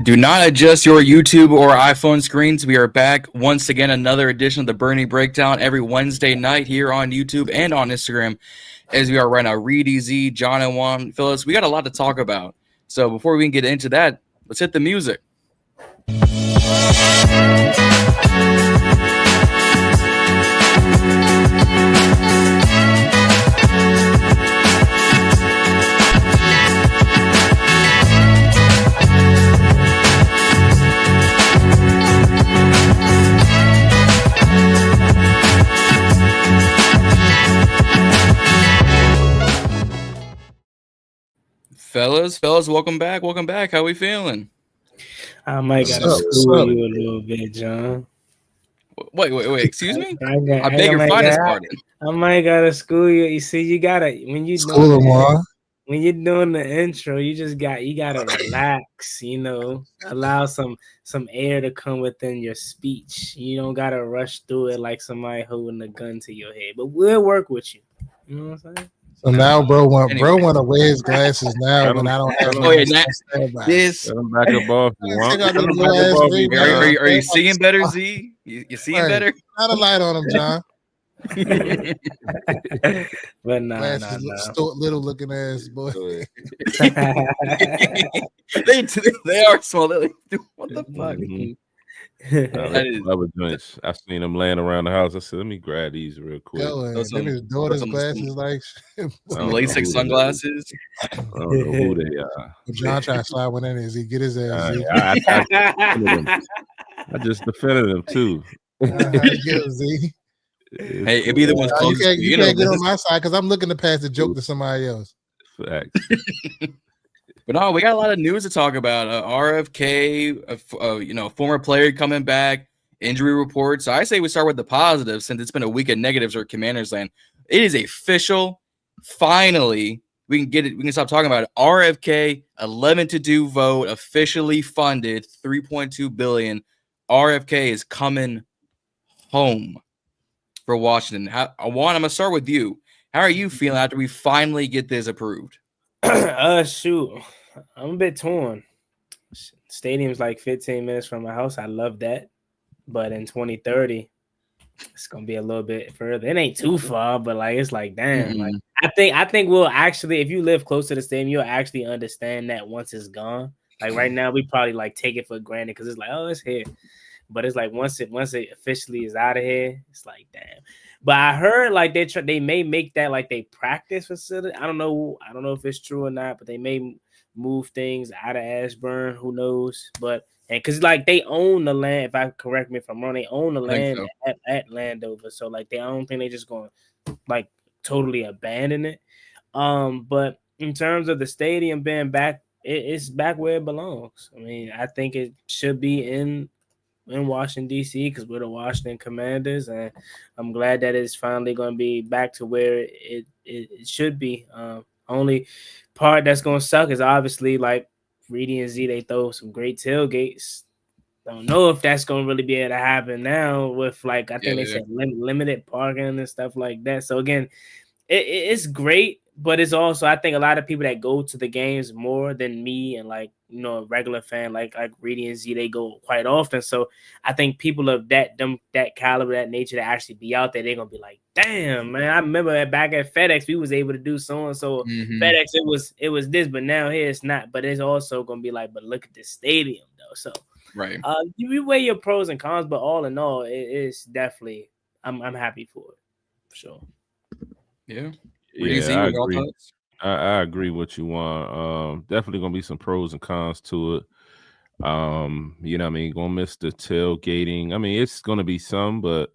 Do not adjust your YouTube or iPhone screens. We are back once again, another edition of the Burgundy Breakdown every Wednesday night here on YouTube and on Instagram, as we are right now. Reedie Zee, Jon Juan, Phyllis. We got a lot to talk about. So before we can get into that, let's hit the music. Fellas, welcome back. How we feeling? I might gotta school you a little bit, John. Wait. Excuse me? I beg your finest pardon. I might gotta school you. You see, you gotta when you're doing the intro, you gotta relax. Allow some air to come within your speech. You don't gotta rush through it like somebody holding a gun to your head. But we'll work with you. You know what I'm saying? So now, bro want to wear his glasses now when I don't have. This. Let him back up off. Are you seeing better, Z? You seeing better? Not a light on him, John. But no. Little looking ass boy. They are small. What the fuck? I seen them laying around the house. I said, let me grab these real quick. His daughter's glasses, like some LASIK sunglasses. I don't know who they are. John trying to slide one in. Is he get his ass? I just defended him too. Hey, if either one's close, you can't get on my side because I'm looking to pass the joke to somebody else. Facts. But no, we got a lot of news to talk about. RFK, former player coming back, injury reports. So I say we start with the positives since it's been a week of negatives for Commanders land. It is official. Finally, we can get it. We can stop talking about it. RFK 11-2 vote, officially funded, $3.2 billion. RFK is coming home for Washington. Juan, I'm gonna start with you. How are you feeling after we finally get this approved? Shoot, I'm a bit torn. Stadium's like 15 minutes from my house. I love that, but in 2030, it's gonna be a little bit further. It ain't too far, but like it's like damn. Like I think we'll actually, if you live close to the stadium, you'll actually understand that once it's gone. Like right now, we probably like take it for granted because it's like, oh, it's here. But it's like once it officially is out of here, it's like damn. But I heard like they may make that like they practice facility. I don't know if it's true or not, but they may move things out of Ashburn. Who knows? But because like they own the land. If I correct me if I'm wrong, they own the land at Landover. So like I don't think they just going to like totally abandon it. But in terms of the stadium being back, it's back where it belongs. I mean, I think it should be in Washington, D.C., because we're the Washington Commanders, and I'm glad that it's finally going to be back to where it should be. Only part that's going to suck is obviously like Reedie and Zee, they throw some great tailgates. Don't know if that's going to really be able to happen now with like, I think they said limited parking and stuff like that. So again, it's great. But it's also, I think a lot of people that go to the games more than me and like, a regular fan like Reedie and Zee, they go quite often. So I think people of that caliber, that nature, that actually be out there, they're gonna be like, damn, man, I remember back at FedEx, we was able to do so and so. FedEx, it was this, but now here it's not. But it's also gonna be like, but look at this stadium though. So right, you weigh your pros and cons, but all in all, it's definitely I'm happy for it for sure. Yeah. Yeah, I agree with you, Juan. Definitely gonna be some pros and cons to it. Gonna miss the tailgating. I mean, it's gonna be some, but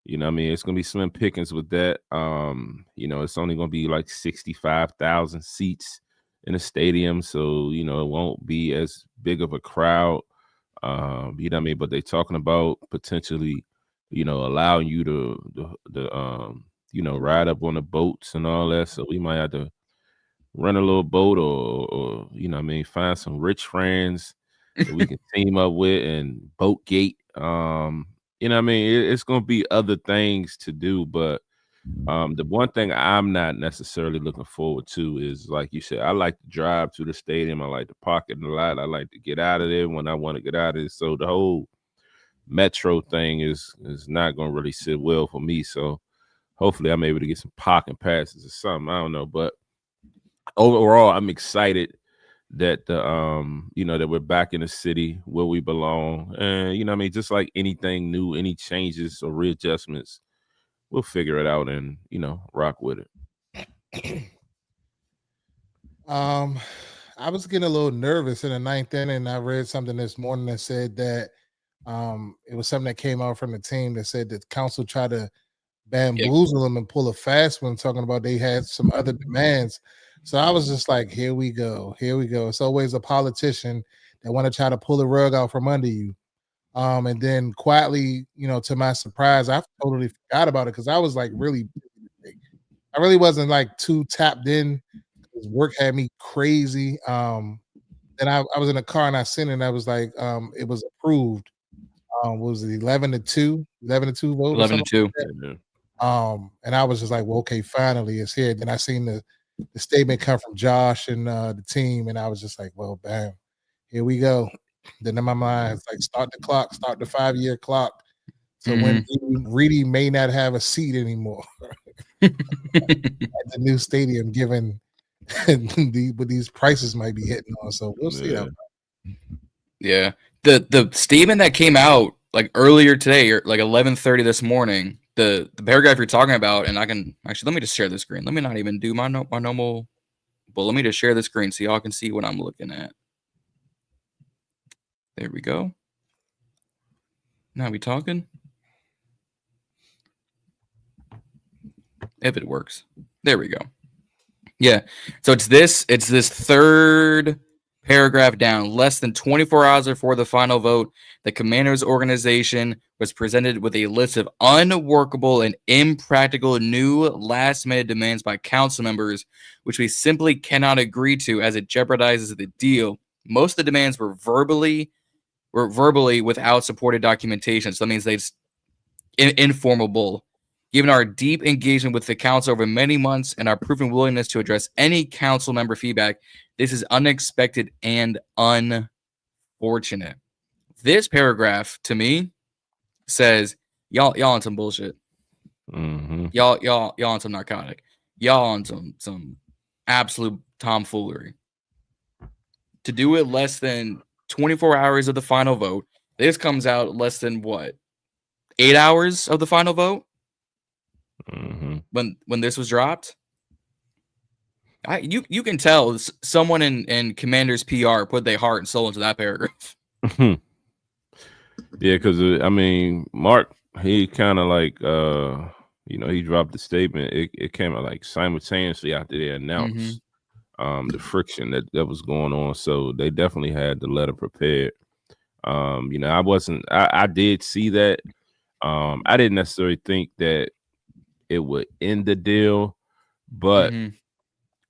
it's gonna be slim pickings with that. It's only gonna be like 65,000 seats in the stadium, so it won't be as big of a crowd. But they're talking about potentially, allowing you to ride up on the boats and all that. So we might have to rent a little boat or find some rich friends that we can team up with and boat gate. It's going to be other things to do, but The one thing I'm not necessarily looking forward to is, like you said, I like to drive to the stadium. I like to park in the lot. I like to get out of there when I want to get out of it. So the whole metro thing is not going to really sit well for me. So hopefully I'm able to get some parking passes or something. I don't know, but overall, I'm excited that the that we're back in the city where we belong. And just like anything new, any changes or readjustments, we'll figure it out and rock with it. I was getting a little nervous in the ninth inning. I read something this morning that said that it was something that came out from the team that said that the council tried to bamboozle them and pull a fast one, talking about they had some other demands. So I was just like, here we go. It's always a politician that want to try to pull the rug out from under you. And then quietly, to my surprise, I totally forgot about it because I was like I really wasn't like too tapped in because work had me crazy. Then I was in a car and I seen it and I was like, it was approved. What was it, 11-2 vote? 11-2. And I was just like, well, okay, finally it's here. Then I seen the statement come from Josh and the team, and I was just like, well, bam, here we go. Then in my mind, it's like start the 5-year clock. So when Reedie may not have a seat anymore at the new stadium, given what these prices might be hitting on. So we'll see. Yeah. The statement that came out like earlier today, or like 11:30 this morning, the paragraph you're talking about, and I can actually, let me just share the screen. Let me not even do my normal, but let me just share the screen so y'all can see what I'm looking at. There we go. Now we talking? If it works. There we go. Yeah. So it's this third paragraph down. Less than 24 hours before the final vote, the Commanders organization was presented with a list of unworkable and impractical new last-minute demands by council members, which we simply cannot agree to as it jeopardizes the deal. Most of the demands were verbally without supported documentation. So that means they just informal bull. Given our deep engagement with the council over many months and our proven willingness to address any council member feedback, this is unexpected and unfortunate. This paragraph, to me, says y'all on some bullshit. Mm-hmm. Y'all on some narcotic. Y'all on some absolute tomfoolery. To do it less than 24 hours of the final vote. This comes out less than what? 8 hours of the final vote? Mm-hmm. When this was dropped? You can tell someone in Commander's PR put their heart and soul into that paragraph. Yeah, because Mark, he kind of like he dropped the statement. It came out like simultaneously after they announced the friction that was going on. So they definitely had the letter prepared. I did see that. I didn't necessarily think that it would end the deal, but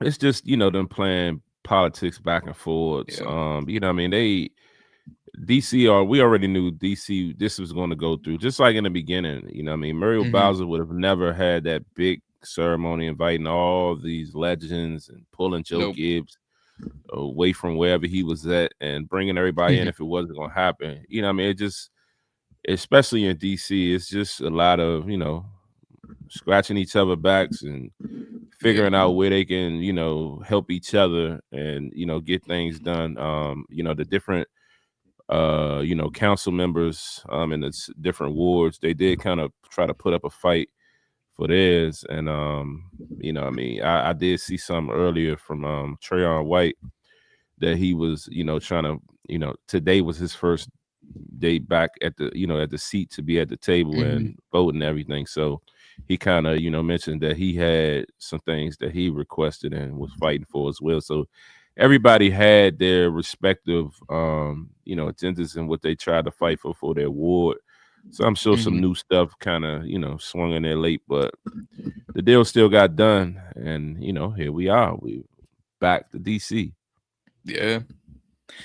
it's just them playing politics back and forth. Yeah. We already knew DC this was going to go through, just like in the beginning. Muriel Bowser would have never had that big ceremony inviting all these legends and pulling Joe Gibbs away from wherever he was at and bringing everybody in if it wasn't going to happen. It just, especially in DC, it's just a lot of scratching each other backs and figuring out where they can help each other and get things done. The different council members in the different wards, they did kind of try to put up a fight for theirs. And I did see some earlier from Trayon White that he was trying to today was his first day back at the seat to be at the table and vote and everything. So he kind of mentioned that he had some things that he requested and was fighting for as well. So everybody had their respective agendas and what they tried to fight for their ward. So I'm sure some new stuff kind of swung in there late, but the deal still got done, and here we are. We back to DC. Yeah,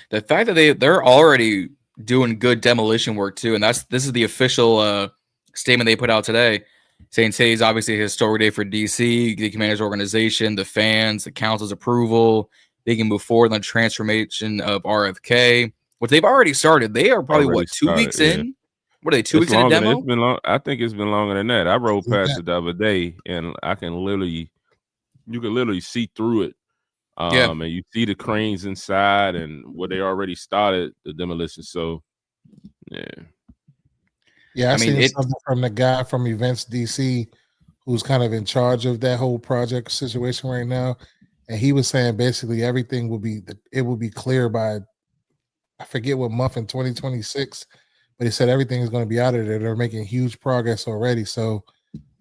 the fact that they're already doing good demolition work too, and this is the official statement they put out today. saying today is obviously a historic day for DC, the Commanders organization, the fans, the council's approval. They can move forward on the transformation of RFK, which they've already started. They are probably, Already 2 weeks started, in? What are they, 2 It's weeks in a longer. demo? It's been long. I think it's been longer than that. I rode past Yeah. it the other day, and you can literally see through it. Yeah. And you see the cranes inside and where they already started the demolition. So, yeah. Yeah, I mean, seen something from the guy from Events DC who's kind of in charge of that whole project situation right now. And he was saying basically everything will be clear by, I forget what month in 2026, but he said everything is going to be out of there. They're making huge progress already. So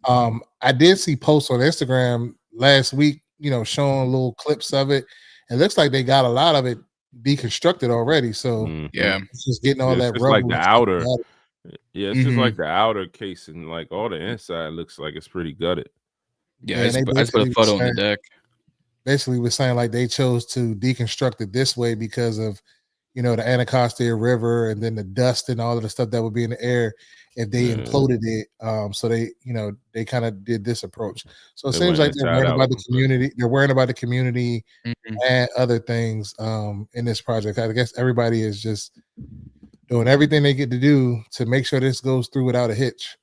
I did see posts on Instagram last week, showing little clips of it. It looks like they got a lot of it deconstructed already. So yeah, it's just getting all that It's rubble. like the outer. Yeah, it's just Mhm. like the outer casing. Like all the inside looks like it's pretty gutted. Yeah, and I just put a photo on the deck. Basically, we're saying like they chose to deconstruct it this way because of, the Anacostia River and then the dust and all of the stuff that would be in the air if they imploded it. So they kind of did this approach. So it They seems went like they're inside worrying out about the complete. community. They're worrying about the community Mhm. and other things in this project. I guess everybody is just doing everything they get to do to make sure this goes through without a hitch.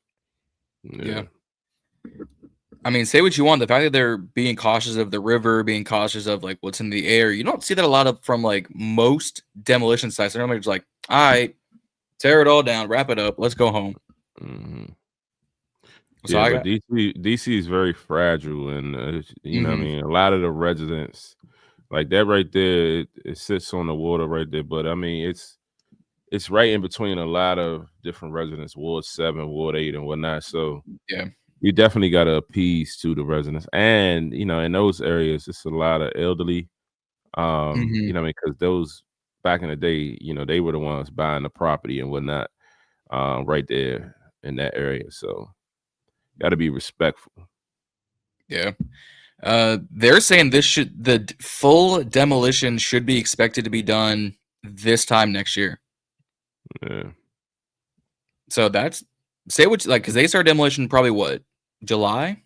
Yeah. I mean, say what you want. The fact that they're being cautious of the river, being cautious of like what's in the air, you don't see that a lot of from like most demolition sites. They're normally just like, all right, tear it all down, wrap it up, let's go home. Mm-hmm. So yeah, but DC is very fragile, and what I mean, a lot of the residents, like that right there, it sits on the water right there. But I mean, it's right in between a lot of different residents, Ward 7, Ward 8, and whatnot. So yeah, you definitely got to appease to the residents, and in those areas, it's a lot of elderly. Because those back in the day, they were the ones buying the property and whatnot, right there in that area. So got to be respectful. Yeah. They're saying the full demolition should be expected to be done this time next year. Yeah. So that's say what you like, because they start demolition probably what, July?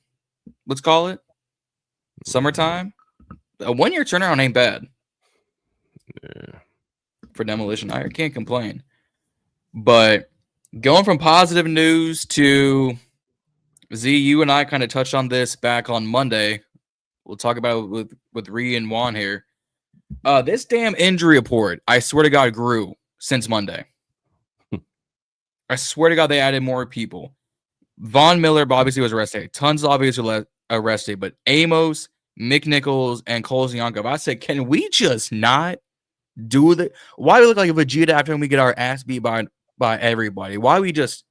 Let's call it summertime. A 1 year turnaround ain't bad. Yeah. For demolition, I can't complain. But going from positive news to Z, you and I kind of touched on this back on Monday. We'll talk about it with Reedie and Juan here. This damn injury report, I swear to God, grew since Monday. I swear to God, they added more people. Von Miller obviously was arrested. Tons obviously arrested, but Amos, McNichols, and Cole Ziyankov. I said, can we just not do the? Why do we look like a Vegeta after we get our ass beat by everybody? Why we just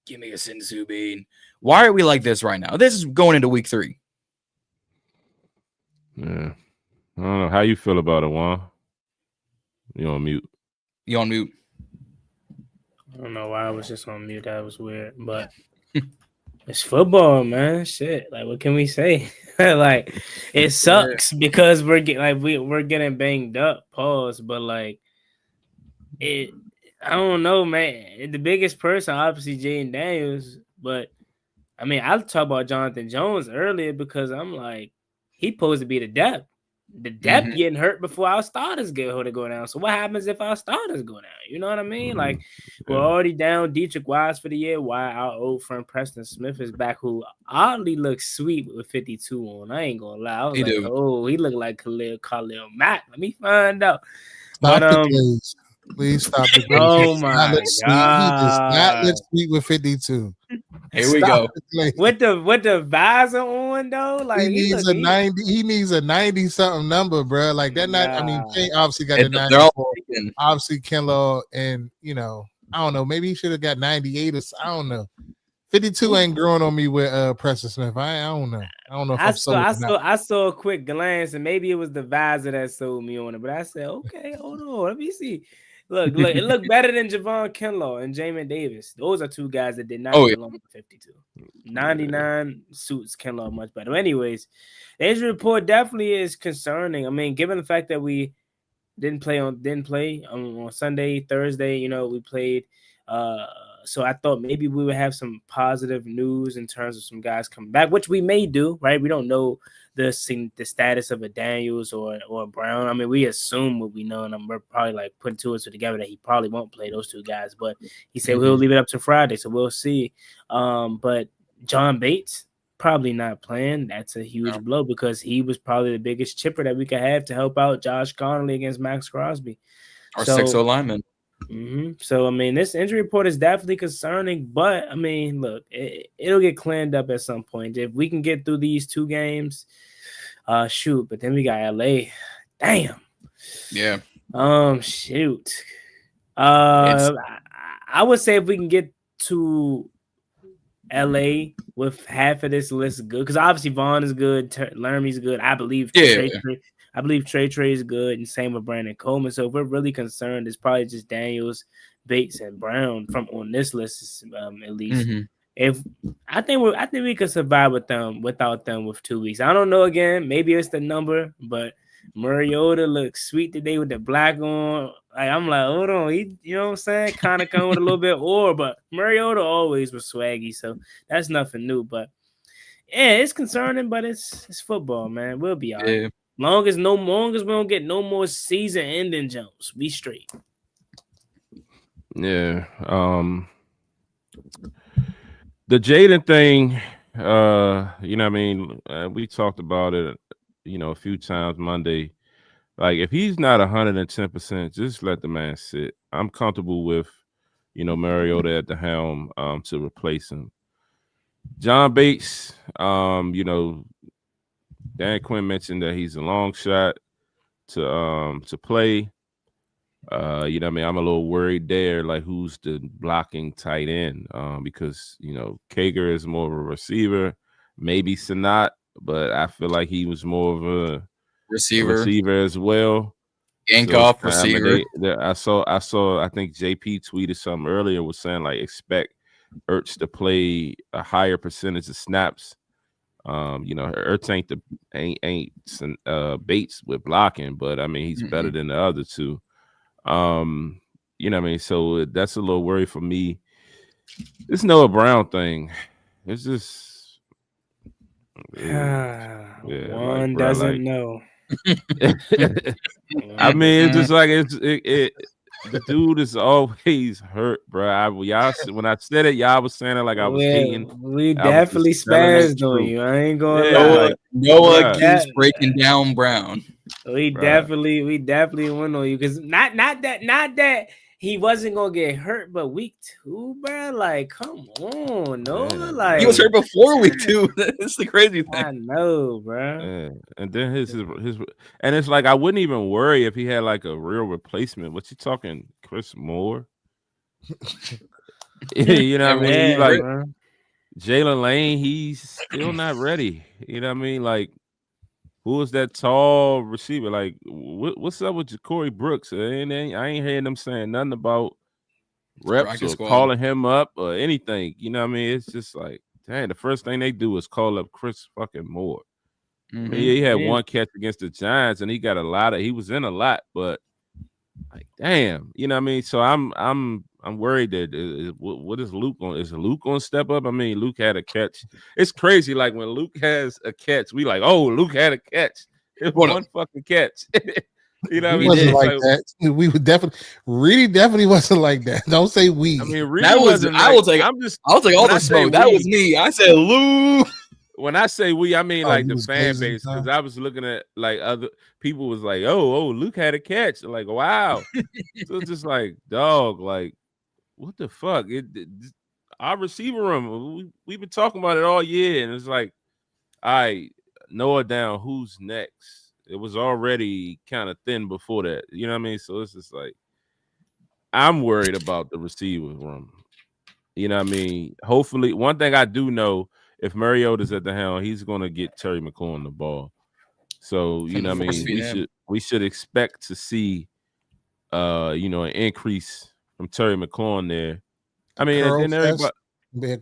give me a Senzu bean? Why are we like this right now? This is going into week 3. Yeah. I don't know how you feel about it, Juan. You on mute? You on mute? I don't know why I was just on mute. That was weird, but it's football, man. Shit, like what can we say? Like it sucks because we're getting banged up. Pause, but like it. I don't know, man. The biggest person, obviously, Jayden Daniels, but I mean, I talked about Jonathan Jones earlier because I'm like, he supposed to be the depth. The depth getting hurt before our starters go down. So what happens if our starters go down? You know what I mean? Like we're already down Dietrich Wise for the year. Why our old friend Preston Smith is back, who oddly looks sweet with 52 on. I ain't gonna lie. I was he looked like Khalil Mack. Let me find out. Stop please stop the glaze. Oh my God. He does not look sweet with 52. Here we go. With the visor on though, like he needs a 90. He needs a 90 something number, bro. Like that. I mean, Kane obviously got a 94. Obviously, Kinlaw, and I don't know. Maybe he should have got 98 or I don't know. 52 ain't growing on me with Preston Smith. I don't know. I don't know if I saw a quick glance, and maybe it was the visor that sold me on it. But I said, okay, hold on, let me see. Look, it looked better than Javon Kinlaw and Jamin Davis. Those are two guys that did not belong to 52. 99 suits Kinlaw much better. Anyways, the injury report definitely is concerning. I mean, given the fact that we didn't play on Sunday, Thursday, we played So I thought maybe we would have some positive news in terms of some guys coming back, which we may do, right? We don't know the status of a Daniels or a Brown. I mean, we assume what we know, and we're probably like putting two and two together that he probably won't play those two guys. But he said we'll leave it up to Friday, so we'll see. But John Bates probably not playing. That's a huge blow because he was probably the biggest chipper that we could have to help out Josh Connolly against Max Crosby. Our 6-0 lineman. So, I mean, this injury report is definitely concerning, but, I mean, look, it'll get cleaned up at some point. If we can get through these 2 games, shoot, but then we got LA. Damn. Yeah. Shoot. I would say if we can get to LA with half of this list good, because obviously Vaughn is good, Lermy's good. I believe Trey is good, and same with Brandon Coleman. So if we're really concerned, it's probably just Daniels, Bates, and Brown from on this list, at least. If I think we could survive without them with 2 weeks. I don't know. Again, maybe it's the number, but Mariota looks sweet today with the black on. Like, I'm like, hold on, you know what I'm saying? Kind of come with a little bit but Mariota always was swaggy, so that's nothing new. But yeah, it's concerning, but it's football, man. We'll be all right. Yeah. Long as we don't get no more season-ending jumps, we straight. Yeah. The Jayden thing, you know what I mean? We talked about it, a few times Monday. Like, if he's not 110%, just let the man sit. I'm comfortable with, Mariota at the helm to replace him. John Bates, Dan Quinn mentioned that he's a long shot to play. I'm a little worried there, like who's the blocking tight end? Because Kager is more of a receiver, maybe Sanat, but I feel like he was more of a receiver as well. Yankoff receiver. I saw. I think JP tweeted something earlier, was saying like expect Ertz to play a higher percentage of snaps. Ertz ain't Bates with blocking, but I mean he's better than the other two. So that's a little worry for me. This Noah Brown thing, it's just one doesn't know. I mean, it's just like the dude is always hurt, bro. When I said it, y'all was saying it like I was hating. We definitely spazzed on you. I ain't going to lie. Noah keeps breaking down Brown. We definitely went on you because not that he wasn't gonna get hurt, but week 2, bro. Like, come on, Noah. Like, he was hurt before week 2. That's the crazy thing. I know, bro. Yeah. And then his and it's like I wouldn't even worry if he had like a real replacement. What you talking, Chris Moore? You know what I mean? Like Jalen Lane, he's still not ready. You know what I mean? Like, who is that tall receiver? Like, what's up with Corey Brooks? I ain't hearing them saying nothing about reps or calling him up or anything. You know what I mean? It's just like, dang, the first thing they do is call up Chris fucking Moore. I mean, he had one catch against the Giants, and he got he was in a lot, but like, damn, you know what I mean? So I'm worried that what is Luke on? Is Luke going to step up? I mean, Luke had a catch. It's crazy. Like when Luke has a catch, we like, oh, Luke had a catch. It was one fucking catch. You know what I mean? Wasn't like that. We would Reedie definitely wasn't like that. Don't say we. I mean, Reedie that was. I'll take all the smoke. That was me. I said Luke. When I say we, I mean like the fan base, because I was looking at like other people was like, oh, Luke had a catch. Like, wow. So it's just like, dog, like, what the fuck? Our receiver room, we've been talking about it all year, and it's like, all right, Noah down, who's next? It was already kind of thin before that. You know what I mean? So it's just like, I'm worried about the receiver room. You know what I mean? Hopefully, one thing I do know, if Mariota's at the helm, he's going to get Terry McLaurin the ball. So, you know what I mean? We should expect to see, an increase from Terry McLaurin there. I mean, and then everybody. He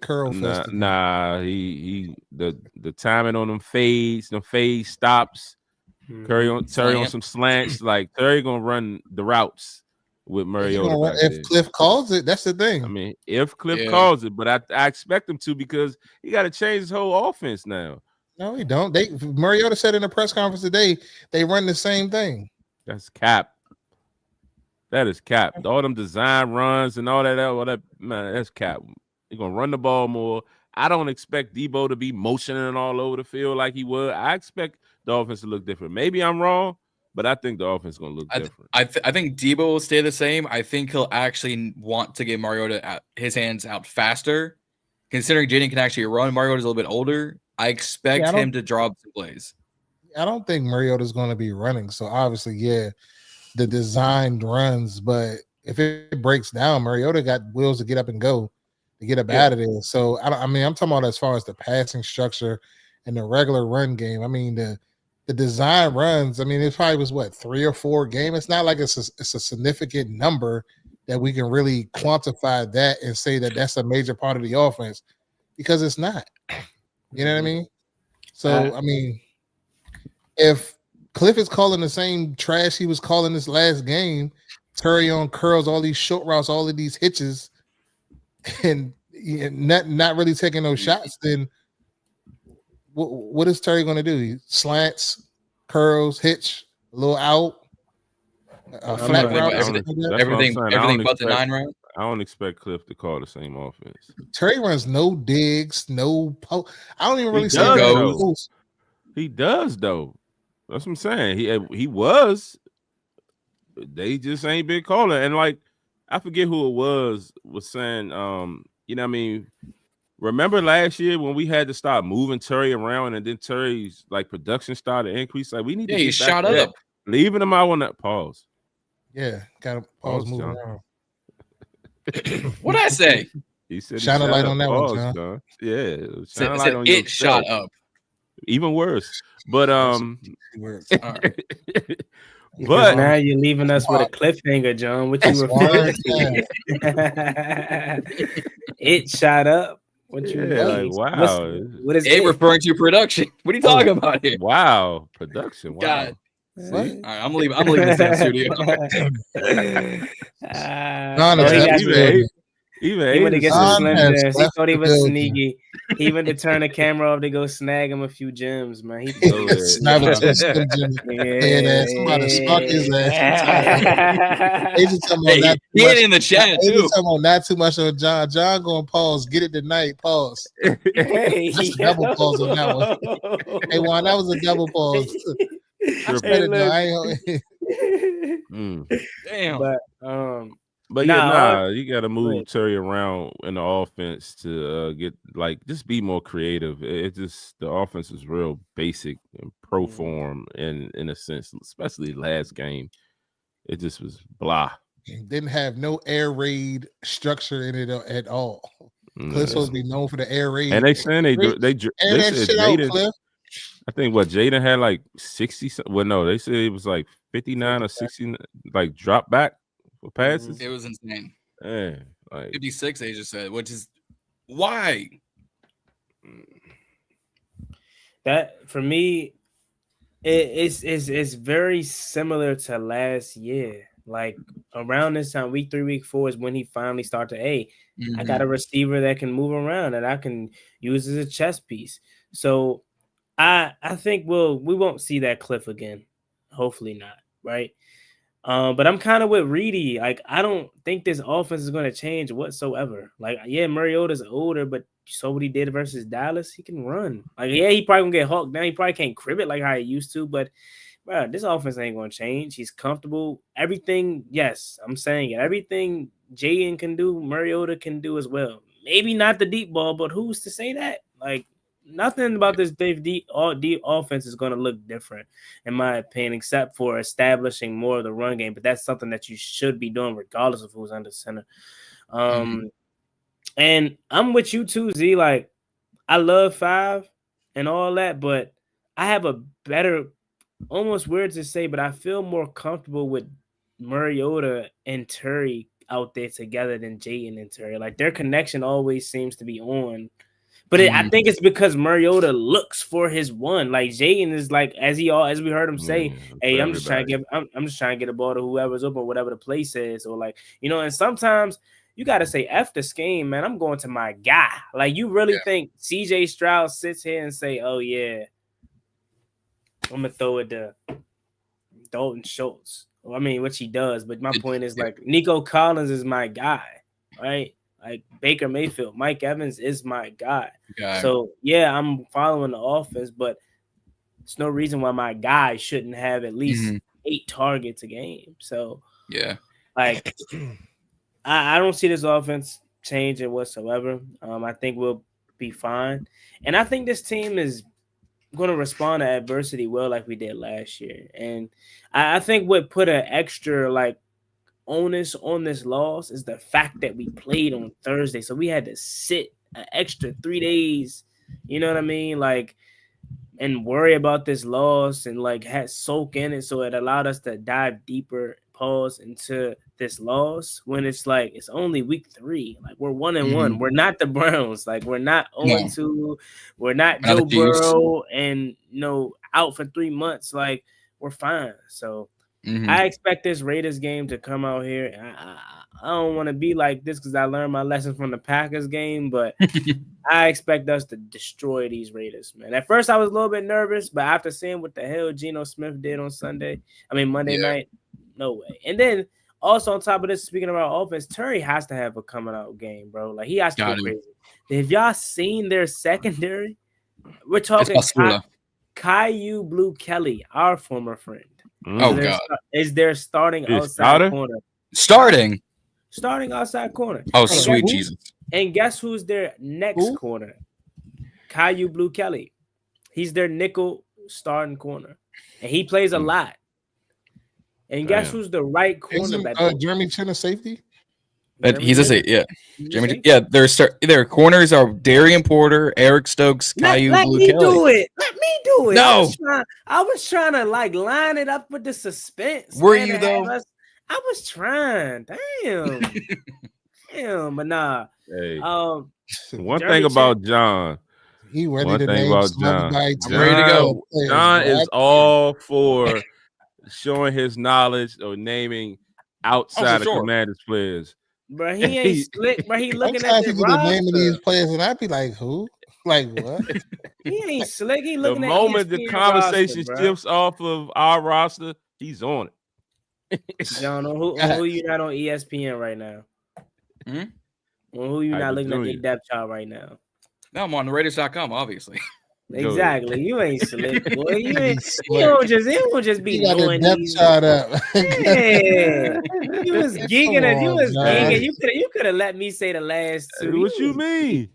the timing on them fade stops. Terry on some slants. Like Terry gonna run the routes. with Mariota back if there. Cliff calls it, that's the thing. I mean, if Cliff calls it, but I expect him to because he got to change his whole offense now. No, he don't. Mariota said in a press conference today they run the same thing. That's cap. That is cap. All them design runs and all that, man, that's cap. You're gonna run the ball more. I don't expect Debo to be motioning all over the field like he would. I expect the offense to look different. Maybe I'm wrong, but I think the offense is going to look different. I think Debo will stay the same. I think he'll actually want to get Mariota his hands out faster. Considering Jayden can actually run, Mariota's a little bit older. I expect him to draw up some plays. I don't think Mariota's going to be running. So obviously, the designed runs. But if it breaks down, Mariota got wheels to get up and go, to get up out of there. So I'm talking about as far as the passing structure and the regular run game. I mean, the design runs, I mean, it probably was 3 or 4 games. It's not like it's a significant number that we can really quantify that and say that that's a major part of the offense, because it's not. You know what I mean? So, I mean, if Cliff is calling the same trash he was calling this last game, Terry on curls, all these short routes, all of these hitches, and not really taking those shots, then what is Terry going to do? Slants, curls, hitch, a little out, a flat route. Everything but the 9 route. I don't expect Cliff to call the same offense. Terry runs no digs, no post. I don't even really say goes. He does though. That's what I'm saying. He was. They just ain't been calling. And like, I forget who it was saying, you know what I mean? Remember last year when we had to start moving Terry around and then Terry's like production started to increase? Like, we need to get he back shot to up. Leaving him out on that pause. Yeah, gotta pause moving around. What'd I say? He said shine a light on that one, John. Yeah, shine a light on it shot up. Even worse. But words. But now you're leaving us with a cliffhanger, John. What you referring to? It shot up. What you like, wow. What is it referring to production? What are you talking about here? Wow, production. Wow. God. All right, I'm leaving this damn studio. He went to get some Slim Jims. He thought he was sneaky. He went to turn the camera off to go snag him a few gems, man. He somebody spark his ass. He in the chat too. Not too much on John. John going pause. Get it tonight. Pause. That's a double pause on that one. Hey Juan, that was a double pause. Damn. But you got to move Terry around in the offense to get just be more creative. It just the offense is real basic and pro form in a sense, especially last game. It just was blah. Didn't have no air raid structure in it at all. Cliff's supposed to be known for the air raid, and they saying they said Jayden. I think Jayden had like 60. Well, no, they said it was like 59 or 60, like drop back for passes. It was insane. Yeah, like 56. They just said, which is why. That for me, it's very similar to last year. Like around this time, week 3, week 4 is when he finally started. I got a receiver that can move around that I can use as a chess piece. So I think we won't see that Cliff again. Hopefully not, right? But I'm kind of with Reedie. Like, I don't think this offense is going to change whatsoever. Like, yeah, Mariota's older, but so what he did versus Dallas, he can run. Like, yeah, he probably gonna get hawked down. He probably can't crib it like how he used to, but bro, this offense ain't gonna change. He's comfortable. Everything, yes, I'm saying it. Everything Jayden can do, Mariota can do as well. Maybe not the deep ball, but who's to say that? Like, nothing about this deep offense is going to look different, in my opinion, except for establishing more of the run game. But that's something that you should be doing regardless of who's under center. And I'm with you too, Z. Like, I love 5 and all that, but I have a better, almost weird to say, but I feel more comfortable with Mariota and Terry out there together than Jayden and Terry. Like, their connection always seems to be on. But I think it's because Mariota looks for his one. Like Jayden is like, as we heard him say, "Hey, I'm just trying to get a ball to whoever's open, whatever the play says," or like, and sometimes you got to say, F the scheme, man. I'm going to my guy. Like, you really think CJ Stroud sits here and say, oh, yeah, I'm going to throw it to Dalton Schultz. Well, I mean, which he does. But my point is, like, Nico Collins is my guy, right? Like, Baker Mayfield, Mike Evans is my guy. So, yeah, I'm following the offense, but there's no reason why my guy shouldn't have at least 8 targets a game. So, like – I don't see this offense changing whatsoever. I think we'll be fine. And I think this team is going to respond to adversity well like we did last year. And I think what put an extra, like, onus on this loss is the fact that we played on Thursday. So we had to sit an extra 3 days, you know what I mean? Like, and worry about this loss and, like, had soak in it. So it allowed us to dive deeper, into this loss when it's like it's only week 3. Like, we're 1-1. We're not the Browns. Like, we're not 0-2. We're not Joe Burrow and out for 3 months. Like, we're fine. So I expect this Raiders game to come out here. I don't want to be like this because I learned my lesson from the Packers game, but I expect us to destroy these Raiders, man. At first, I was a little bit nervous, but after seeing what the hell Geno Smith did on Monday night, no way. And then also on top of this, speaking about offense, Terry has to have a coming out game, bro. Like, he has to go crazy. Have y'all seen their secondary? We're talking Caillou Blue Kelly, our former friend. God. Is their starting outside corner. Starting outside corner. Oh, sweet Jesus. And guess who's their next corner? Caillou Blue Kelly. He's their nickel starting corner. And he plays a lot. And guess who's the right cornerback? Jeremy Chin a safety? He's a safety, Jeremy, their corners are Darian Porter, Eric Stokes, Caillou Blue Kelly. Let me do it. No. I was trying to, like, line it up with the suspense. Were you, though? I was trying. Damn, but nah. Hey. One thing about Jon. He ready to name Jon. I'm ready to go. Jon is all for showing his knowledge or naming outside of Commanders players. Bro, he ain't slick, bro. He looking at the naming these players, and I'd be like, who? Like, what? He ain't slick. He looking the at moment the conversation shifts off of our roster, he's on it. Jon, who you not on ESPN right now? Who you not looking at your depth chart right now? No, I'm on Raiders.com, obviously. Exactly. You ain't slick, boy. You don't just be doing these. Up. Yeah. You was geeking it. You was geeking. You could have let me say the last 2. What you mean?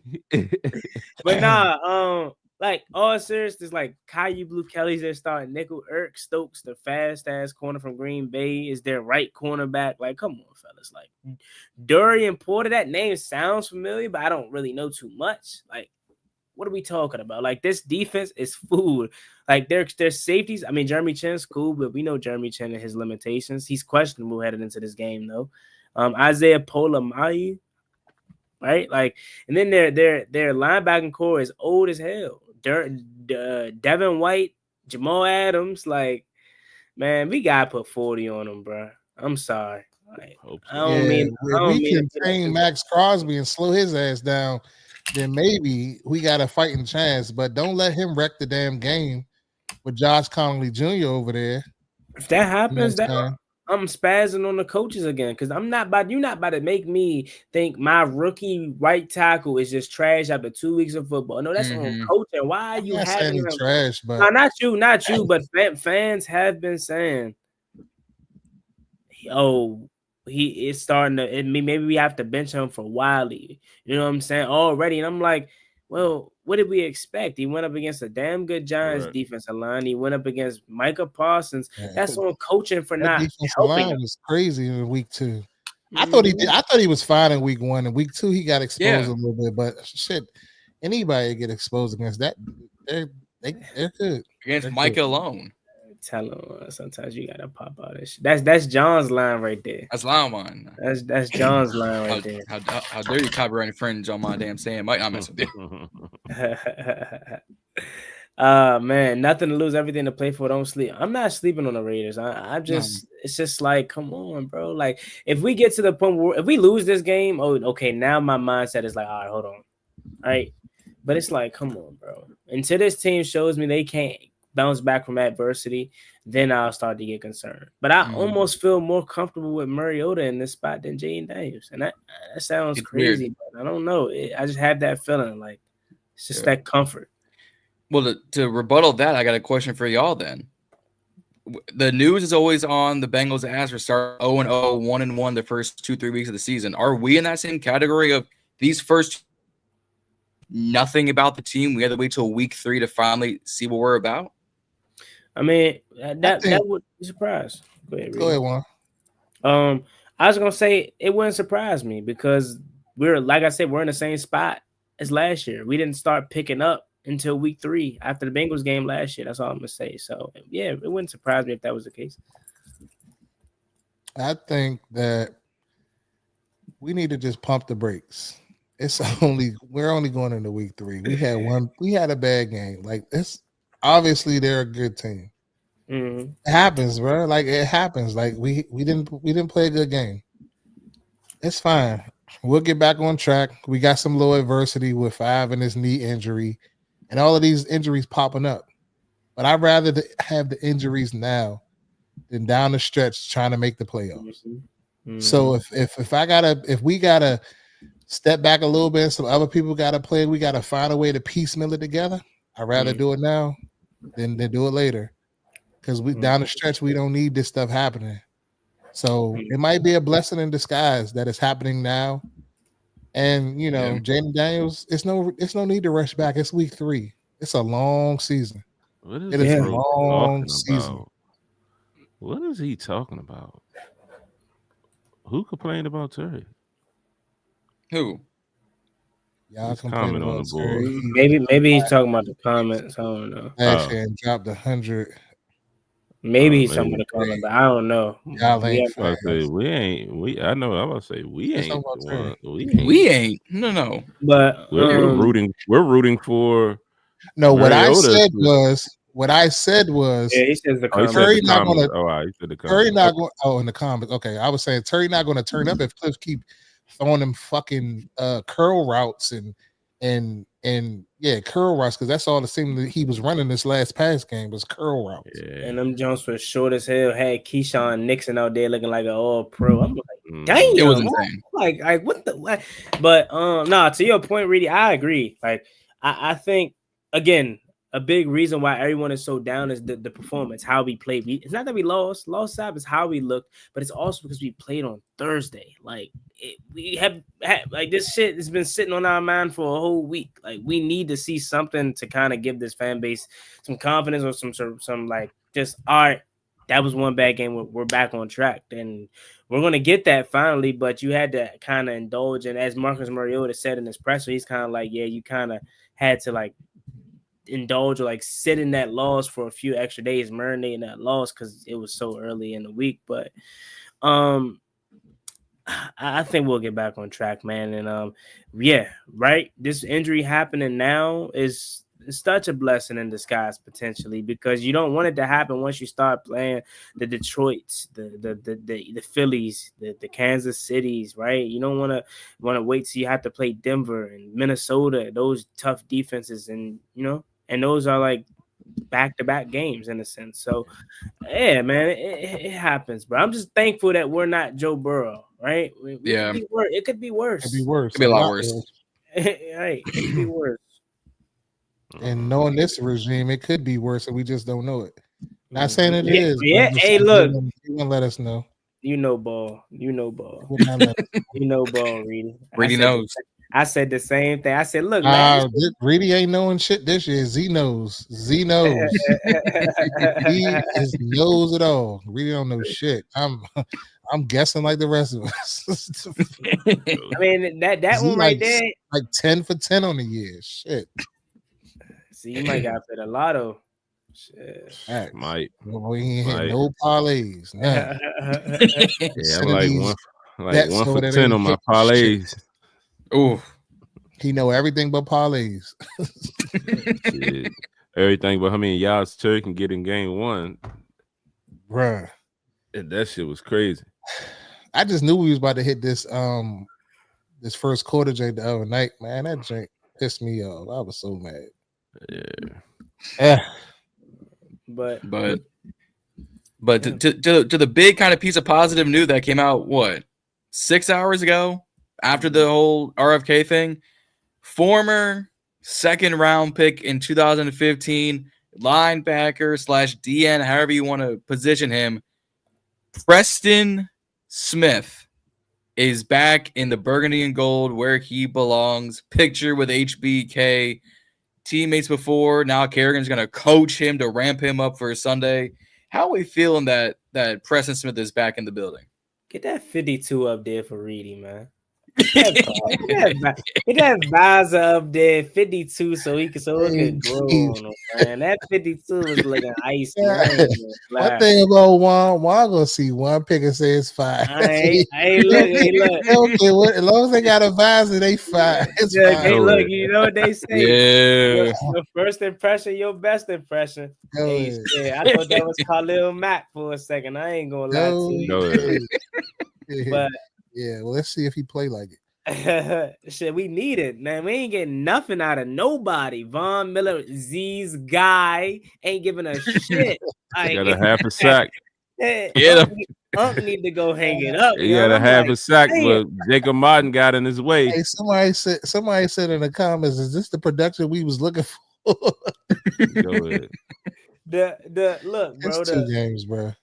But nah, like, all seriousness, like, Caillou Blue Kelly's their starting nickel. Eric Stokes, the fast ass corner from Green Bay, is their right cornerback. Like, come on, fellas. Like, Darian Porter, that name sounds familiar, but I don't really know too much. Like, what are we talking about? Like, this defense is food. Like, their safeties. I mean, Jeremy Chin's cool, but we know Jeremy Chin and his limitations. He's questionable headed into this game, though. Isaiah Polamalu, right? Like, and then their linebacking core is old as hell. Devin White, Jamal Adams. Like, man, we gotta put 40 on them, bro. I'm sorry. Like, I don't mean we can train Max Crosby and slow his ass down. Then maybe we got a fighting chance, but don't let him wreck the damn game with Josh Connolly Jr. over there. If that happens, I'm spazzing on the coaches again because you're not about to make me think my rookie right tackle is just trash after 2 weeks of football. No, that's on coaching. Why are you having him trash? But no, not you, but fans have been saying, "Oh, he is starting to. Maybe we have to bench him for Wiley." You know what I'm saying? Already, and I'm like, well, what did we expect? He went up against a damn good Giants defensive line. He went up against Micah Parsons. That's on coaching for not helping him. Was crazy in week 2. I thought he was fine in week 1. In week 2, he got exposed a little bit. But shit, anybody get exposed against that, they're good against Micah alone. Tell him sometimes you gotta pop out that shit. That's John's line right there. That's Lion one. That's John's line right there. How dare you copyright infringe on my damn saying? Mike, I'm messing with you. Man, nothing to lose, everything to play for. Don't sleep. I'm not sleeping on the Raiders. I'm just, it's just like, come on, bro. Like, if we get to the point where if we lose this game, oh, okay, now my mindset is like, all right, hold on, all right. But it's like, come on, bro. Until this team shows me they can't bounce back from adversity, then I'll start to get concerned. But I almost feel more comfortable with Mariota in this spot than Jayden Daniels, and that sounds crazy, but I don't know. I just have that feeling, like it's just that comfort. Well, to rebuttal that, I got a question for y'all then. The news is always on the Bengals ass for start 0-0, 1-1 the first 2-3 weeks of the season. Are we in that same category of these first nothing about the team? We had to wait till week 3 to finally see what we're about. I mean, that would be surprised. Go ahead, Juan. I was gonna say it wouldn't surprise me because like I said, we're in the same spot as last year. We didn't start picking up until week 3 after the Bengals game last year. That's all I'm gonna say. So yeah, it wouldn't surprise me if that was the case. I think that we need to just pump the brakes. We're only going into week 3. We had a bad game. Like, it's obviously they're a good team. Mm-hmm. It happens, bro. Like, it happens. Like, we didn't play a good game. It's fine. We'll get back on track. We got some low adversity with 5 and his knee injury and all of these injuries popping up. But I'd rather have the injuries now than down the stretch trying to make the playoffs. Mm-hmm. So if we gotta step back a little bit, some other people gotta play, we gotta find a way to piecemeal it together. I'd rather do it now than do it later. Because down the stretch, we don't need this stuff happening. So it might be a blessing in disguise that it's happening now. And Jayden Daniels, it's no need to rush back. It's week 3. It's a long season. It is a long season. What is he talking about? Who complained about Terry? Who? Y'all comment on the board. Maybe he's talking about the comments. I don't know. Actually, and dropped 100. Maybe he's talking about the comments, but I don't know. Y'all ain't. I say we ain't. I know. I'm gonna say we ain't. We ain't. No. But we're rooting. We're rooting for. No, what I Mariota said was. Yeah, he says the comments. Terry not going to. He said the comments. Terry not going. Oh, in the comments. Okay, I was saying Terry not going to turn up if Cliff keep throwing them fucking curl routes and curl routes, because that's all the thing that he was running this last pass game was curl routes. Yeah. And them Jones was short as hell. Had Keyshawn Nixon out there looking like an all pro. I'm like, dang, it was insane. Like what the what? But to your point, Reedie, I agree. Like I think again, a big reason why everyone is so down is the performance, how we played. It's not that we lost side is how we looked, but it's also because we played on Thursday. Like we have like this shit has been sitting on our mind for a whole week. Like we need to see something to kind of give this fan base some confidence or some like just all right. That was one bad game. We're back on track, and we're gonna get that finally. But you had to kind of indulge, and as Marcus Mariota said in his presser, he's kind of like, yeah, you kind of had to like indulge or like sit in that loss for a few extra days, marinating that loss because it was so early in the week. But I think we'll get back on track, man. And this injury happening now is such a blessing in disguise potentially, because you don't want it to happen once you start playing the Detroits, the Phillies, the Kansas Cities, right? You don't want to wait till you have to play Denver and Minnesota, those tough defenses, and and those are like back-to-back games in a sense. So, yeah, man, it happens. But I'm just thankful that we're not Joe Burrow, right? It could be worse. It could be worse. It could be a lot worse. Right, it could be worse. And knowing this regime, it could be worse, and we just don't know it. Not saying it is. Yeah, hey, look. You won't let us know. You know ball, Reedie. Reedie knows. I said the same thing. I said, look, man. Reedie ain't knowing shit this year. Zee knows. He knows it all. Reedie don't know shit. I'm guessing like the rest of us. I mean, that one right there. Like 10 for 10 on the year. Shit. See, you might got to play the lotto. Shit. Might. We ain't hit no parlays. Nah. Yeah, I'm like bets 1 for over there, 10 they on my hit parlays. Ooh. He know everything but parlays. Shit. Everything but how many yards Terry can get in game 1. Bruh. And that shit was crazy. I just knew we was about to hit this this first quarter drink the other night, man. That drink pissed me off. I was so mad. Yeah. But to the big kind of piece of positive news that came out, what, 6 hours ago after the whole RFK thing, former second round pick in 2015, linebacker / DN, however you want to position him, Preston Smith is back in the burgundy and gold where he belongs. Picture with HBK. Teammates before. Now Kerrigan's going to coach him to ramp him up for Sunday. How are we feeling that Preston Smith is back in the building? get that 52 up there for Reedie, man. Get that visor up there, 52, so it could grow on him, man. That 52 was looking icy. One thing about Juan gonna see one pick and say it's fine. Hey, look. Okay, as long as they got a visor, they fine. It's Yeah, fine. hey, look, you know what they say? Yeah. Your first impression, your best impression. Go Hey, ahead. yeah, I thought that was Khalil Mack for a second. I ain't gonna lie to you. Go ahead. But yeah, well, let's see if he play like it. shit, we need it, man. We ain't getting nothing out of nobody. Von Miller, Zee's guy, ain't giving a shit. He got a half a sack. Unc need to go hang it up. He had a half a sack, but Jacob Martin got in his way. Hey, somebody said in the comments, "Is this the production we was looking for?" Go ahead. The look, bro. It's 2 games, bro.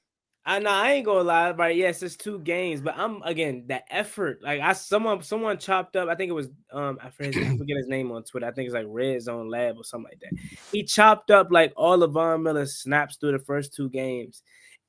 I ain't gonna lie, right? Yes, it's 2 games, but I'm again that effort. Like someone chopped up. I think it was I forget his name on Twitter. I think it's like Red Zone Lab or something like that. He chopped up like all of Von Miller's snaps through the first 2 games,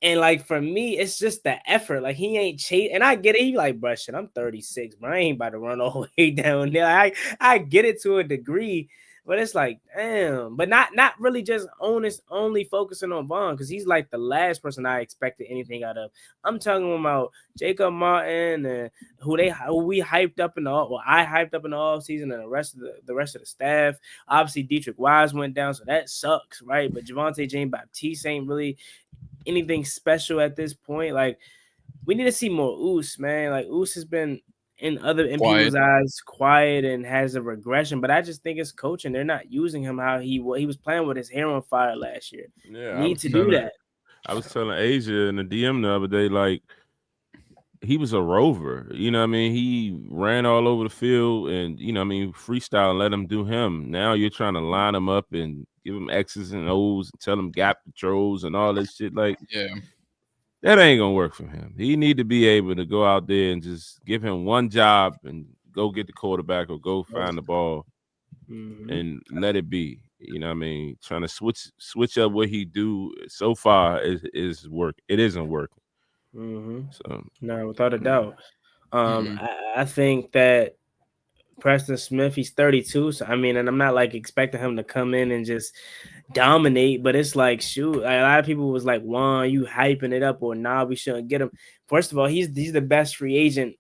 and like for me, it's just the effort. Like he ain't chase, and I get it. He like, bruh, shit, I'm 36, but I ain't about to run all the way down there. I get it to a degree. But it's like, damn, but not really just only focusing on Von, because he's like the last person I expected anything out of. I'm talking about Jacob Martin and who we hyped up I hyped up in the offseason, and the rest of the staff. Obviously, Dietrich Wise went down, so that sucks, right? But Javonte Jean-Baptiste ain't really anything special at this point. Like, we need to see more Oos, man. Like, Oos has been in people's eyes quiet and has a regression, but I just think it's coaching. They're not using him how he was playing with his hair on fire last year. Yeah, need to do that. I was telling Asia in the DM the other day, like, he was a rover. You know what I mean? He ran all over the field and, you know what I mean, freestyle and let him do him. Now you're trying to line him up and give him X's and O's and tell him gap patrols and all this shit. Like, yeah. That ain't gonna work for him. He need to be able to go out there and just give him one job and go get the quarterback or go find the ball and let it be. You know what I mean? Trying to switch up what he do so far is work. It isn't working. So no, without a doubt. I think that Preston Smith, he's 32. So I mean, and I'm not like expecting him to come in and just dominate, but it's like, shoot, a lot of people was like, Juan, you hyping it up, or nah, we shouldn't get him. First of all, he's the best free agent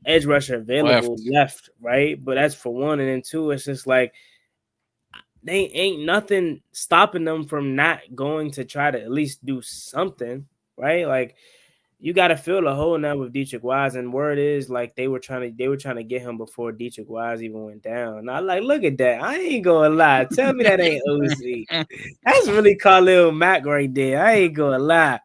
edge rusher available left, right? But that's for one, and then 2, it's just like they ain't nothing stopping them from not going to try to at least do something, right? Like, you got to fill the hole now with Dietrich Wise, and word is like they were trying to get him before Dietrich Wise even went down. And I like, look at that. I ain't gonna lie. Tell me that ain't OC. That's really Khalil Mack right there. I ain't gonna lie.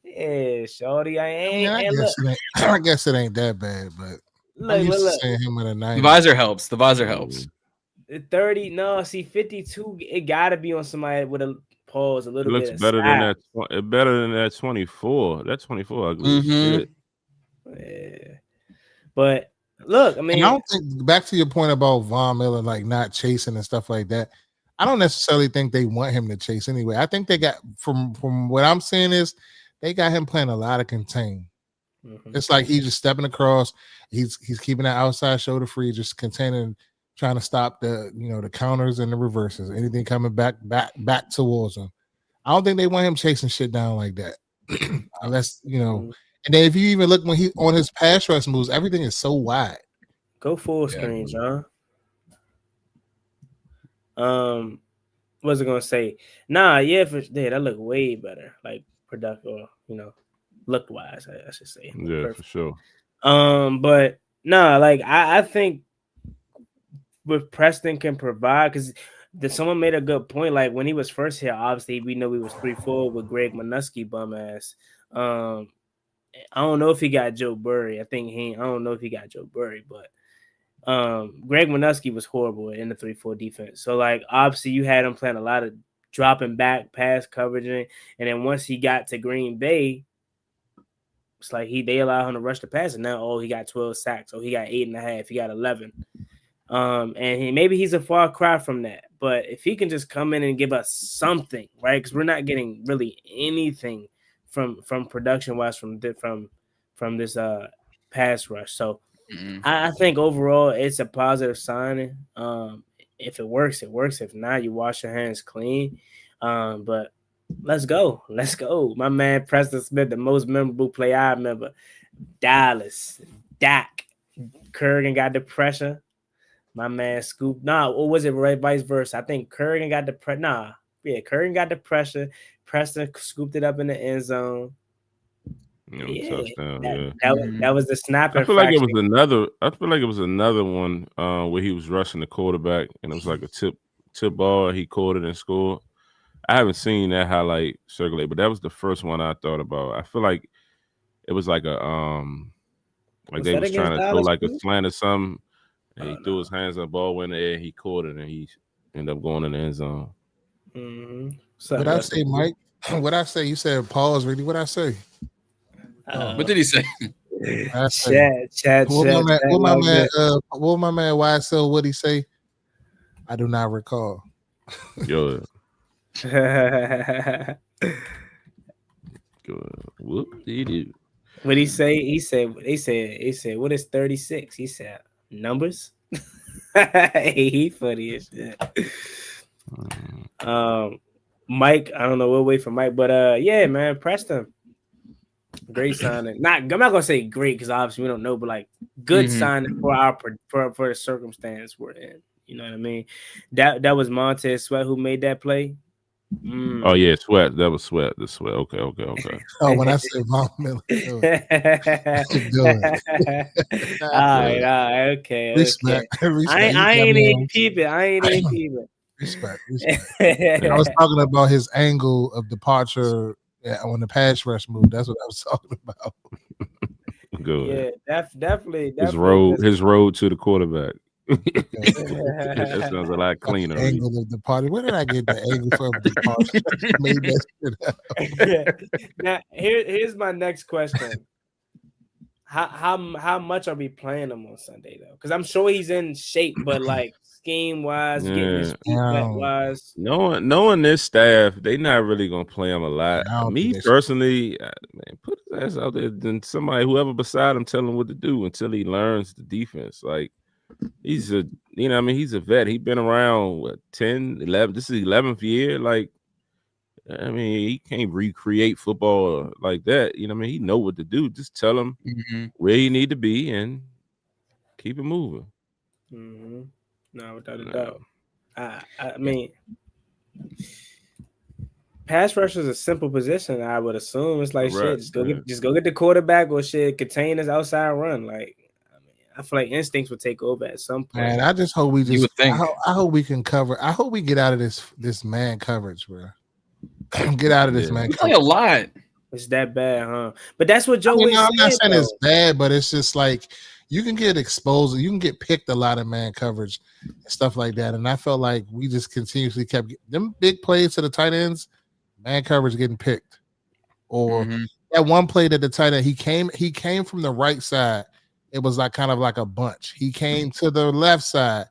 Yeah, shorty. I guess it ain't that bad, but I'm used to seeing him in a 90. The visor helps. 30. No, see, 52. It gotta be on somebody with a pause a little bit. It looks better than that. Better than that 24. That 24 ugly shit. Yeah. But look, I mean, I don't think, back to your point about Von Miller like not chasing and stuff like that, I don't necessarily think they want him to chase anyway. I think they got from what I'm seeing is they got him playing a lot of contain. It's like he's just stepping across. He's keeping that outside shoulder free, just containing trying to stop the the counters and the reverses, anything coming back towards him. I don't think they want him chasing shit down like that. Unless, and then if you even look when he on his pass rush moves, everything is so wide. Go full screen, John. What was I gonna say? Nah, that looked way better, like productive, look wise, I should say. Yeah, Perfect. for sure. But nah, like I think what Preston can provide, because someone made a good point. Like when he was first here, obviously we know he was 3-4 with Greg Minuski bum ass. I don't know if he got Joe Burry. I don't know if he got Joe Burry, but Greg Minuski was horrible in the 3-4 defense. So like obviously you had him playing a lot of dropping back, pass coverage, and then once he got to Green Bay, it's like they allowed him to rush the pass, and now he got 12 sacks, he got 8.5, he got 11. And maybe he's a far cry from that, but if he can just come in and give us something, right? Because we're not getting really anything from production wise from this pass rush. So I think overall it's a positive signing. If it works, it works. If not, you wash your hands clean. But let's go. My man Preston Smith, the most memorable play I remember. Dallas, Dak, Kurgan got the pressure. My man Scoop. Nah, or was it right vice versa? I think Kurgan got the pressure. Kurgan got the pressure. Preston scooped it up in the end zone. Touchdown. That was the snapper. I feel like it was another one where he was rushing the quarterback and it was like a tip ball. He caught it and scored. I haven't seen that highlight circulate, but that was the first one I thought about. I feel like it was like a like they was trying to throw like a slant or something. And he threw his hands on the ball, went in the air, he caught it, and he ended up going in the end zone. What I say, Mike? What I say? You said pause, Reedie. What I say? What did he say? Chat. What my man YSL? What he say? I do not recall. Yo. Whoop did you? What he say? He said, what is 36? He said, numbers. He funny as shit. Mike, I don't know. We'll wait for Mike, but yeah, man, Preston, great signing. I'm not gonna say great because obviously we don't know, but like good signing for for the circumstance we're in. You know what I mean? That was Montez Sweat who made that play. Oh yeah, Sweat. That was Sweat. The Sweat. Okay. Oh, when I said Von Miller, all right, okay. Respect. I ain't even peeping. Respect. I was talking about his angle of departure on the pass rush move. That's what I was talking about. Good. Yeah, definitely. His road to the quarterback. That sounds a lot cleaner. The angle of departure. Where did I get the angle from? Departure? Made that shit up. Now here's my next question. How much are we playing him on Sunday though? Because I'm sure he's in shape, but like scheme wise, getting his feet wet wise. Knowing this staff, they not really gonna play him a lot. Me personally, man, put his ass out there. Then whoever beside him, tell him what to do until he learns the defense. Like he's a vet. He's been around 10, 11. This is 11th year. Like, I mean, he can't recreate football like that. He know what to do. Just tell him where he need to be and keep it moving. No, without a doubt. I mean, pass rush is a simple position. I would assume it's like shit. Just go get the quarterback or shit. Contain his outside run. Like, I feel like instincts would take over at some point. Man, I just hope I hope we can cover. I hope we get out of this man coverage, bro. Get out of this man. Play a lot. It's that bad, huh? But that's what Joe. I'm not saying it's bad, but it's just like you can get exposed. You can get picked a lot of man coverage and stuff like that. And I felt like we just continuously kept them big plays to the tight ends. Man coverage getting picked, or that one play that the tight end he came from the right side. It was like kind of like a bunch. He came to the left side,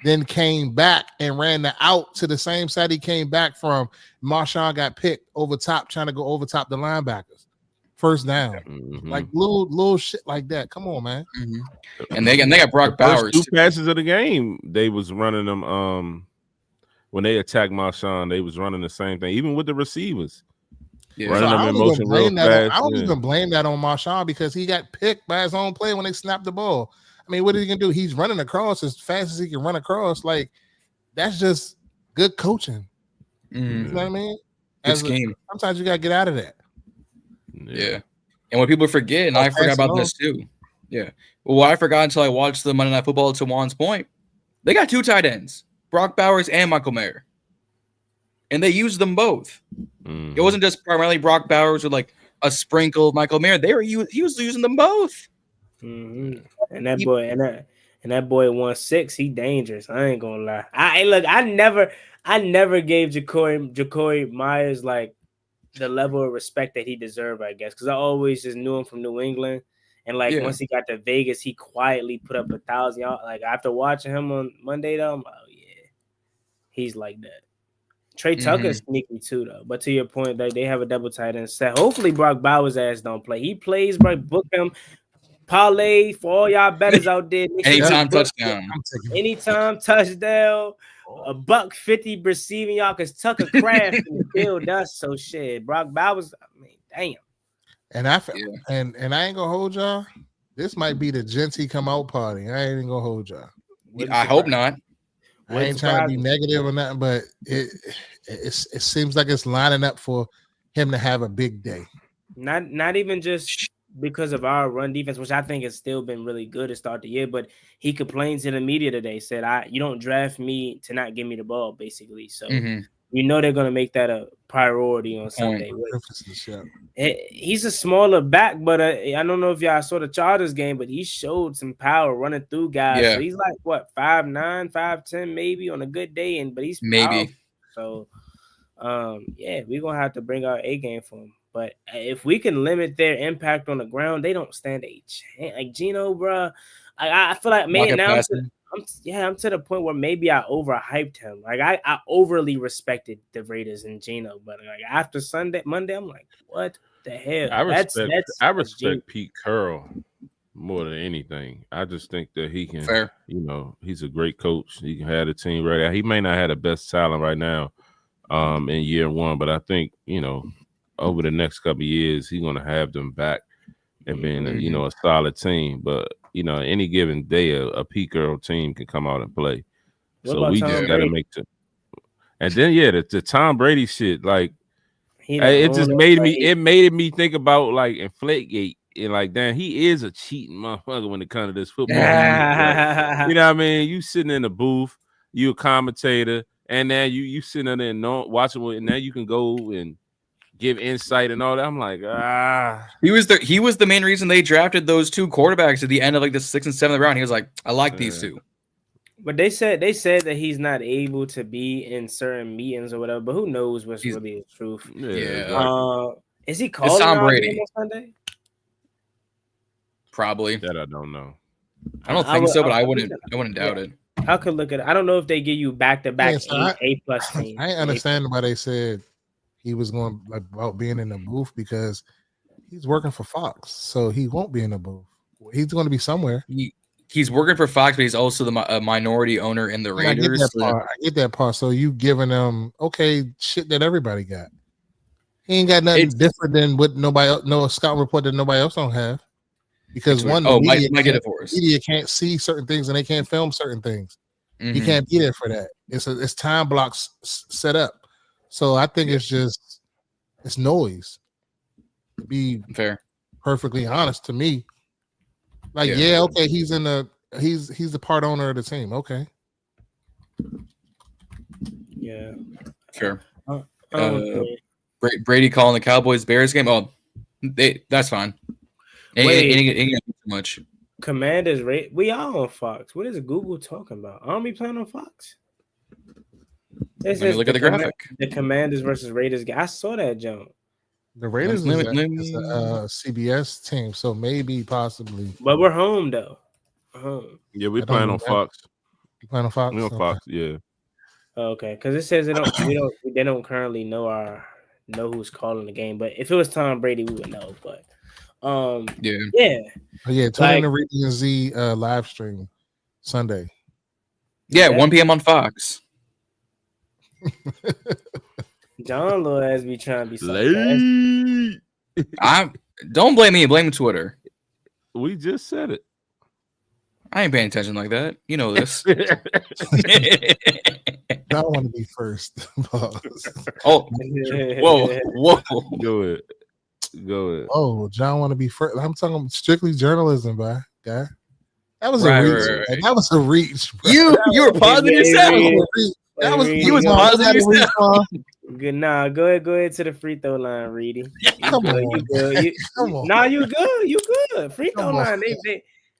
then came back and ran the out to the same side he came back from. Marshawn got picked over top, trying to go over top the linebackers. first down. Mhm. Like little shit like that. Come on, man. And they got Brock Bowers. First 2 passes of the game, they was running them. When they attacked Marshawn, they was running the same thing, even with the receivers. Yeah. Running So them in motion real fast. I don't even blame that on Marshawn because he got picked by his own play when they snapped the ball. I mean, what is he gonna do? He's running across as fast as he can run across. Like that's just good coaching. You know what I mean? Good scheme. Sometimes you gotta get out of that. Yeah. And what people forget, and I forgot about this too. Yeah. Well, I forgot until I watched the Monday Night Football to Juan's point. They got 2 tight ends, Brock Bowers and Michael Mayer. And they used them both. It wasn't just primarily Brock Bowers with like a sprinkle of Michael Mayer. He was using them both. And that boy, and that boy 1-6, he dangerous. I ain't gonna lie. I never gave Jacory Myers like the level of respect that he deserved, I guess, because I always just knew him from New England. And like once he got to Vegas, he quietly put up 1,000. Like after watching him on Monday, though, I'm like, oh yeah, he's like that. Trey Tucker's sneaky too, though. But to your point, they have a double tight end set. Hopefully, Brock Bowers' ass don't play. He plays, bro. Book him. Parlay for all y'all bettors out there. Anytime touchdown. Anytime touchdown. $150 receiving y'all because Tucker Craft in the field does so shit. Brock Bowers, I mean, damn. And and I ain't gonna hold y'all. This might be the Genty come out party. I ain't gonna hold y'all. I hope not. I ain't trying to be negative or nothing, but it seems like it's lining up for him to have a big day. Not even just because of our run defense, which I think has still been really good to start the year, but he complained to the media today, said, you don't draft me to not give me the ball, basically. So you know they're gonna make that a priority on Sunday. He's a smaller back, but I don't know if y'all saw the Chargers game, but he showed some power running through guys. Yeah. So he's like what 5'9", 5'10", maybe on a good day, but he's maybe. Powerful. So we're gonna have to bring our A game for him. But if we can limit their impact on the ground, they don't stand a chance. Like Geno, bro, I feel like now I'm to the point where maybe I overhyped him. Like I overly respected the Raiders and Geno, but like after Monday, I'm like, what the hell? I respect Pete Carroll more than anything. I just think that he can. He's a great coach. He can have a team right out. He may not have the best talent right now, in year one, but I think over the next couple of years, he's going to have them back and being a solid team. But any given day, a Pete Carroll team can come out and play. So we just got to make it. And then the Tom Brady shit, like it just made me think about like Inflategate and like, damn, he is a cheating motherfucker when it comes to this football. Like, you know what I mean? You sitting in the booth, you a commentator, and now you sitting there watching it, and now you can go and give insight and all that. I'm like, He was the main reason they drafted those 2 quarterbacks at the end of like the 6th and 7th round. He was like, I like these 2. But they said that he's not able to be in certain meetings or whatever. But who knows what's really the truth? Is he calling Tom Brady on Sunday? Probably. That I don't know. I don't think so, but I wouldn't doubt it. I could look at it. I don't know if they give you back-to-back A+ teams. I understand why they said he was going like about being in the booth because he's working for Fox, so he won't be in the booth. He's going to be somewhere. He's working for Fox, but he's also the minority owner in the Raiders. I get that part. So you giving them shit that everybody got. He ain't got nothing different than what no scout report that nobody else don't have. Because media can't see certain things and they can't film certain things. You can't be there for that. It's time blocks set up. So I think it's noise. To be perfectly honest to me. Like, he's the part owner of the team. Okay. Yeah. Fair. Brady calling the Cowboys-Bears game. Oh, that's fine. Ain't too much. Commanders rate. We are on Fox. What is Google talking about? Aren't we playing on Fox? Look at the graphic. The Commanders versus Raiders game. I saw that jump. The Raiders is a CBS team, so maybe possibly. But we're home though. Yeah, we're playing on Fox. You playing on Fox? We're on Fox, yeah. Okay, because it says they don't currently know our know who's calling the game. But if it was Tom Brady, we would know. But Yeah. Oh, yeah, tune in to Reedie and Zee live stream Sunday. Yeah, 1 p.m. on Fox. John little ass be trying to be sarcastic. Don't blame me, blame Twitter. We just said it. I ain't paying attention like that. You know this. I want to be first. Oh, whoa. Go ahead. Oh, John want to be first. I'm talking strictly journalism, guy. That was Right, a reach. right. That was a reach. Bro. You were pausing yourself. You was pausing yourself. Good. Nah, go ahead to the free throw line, Reedie. Come on. You good. Come on. Nah, you good. You good. Free throw Come on. line.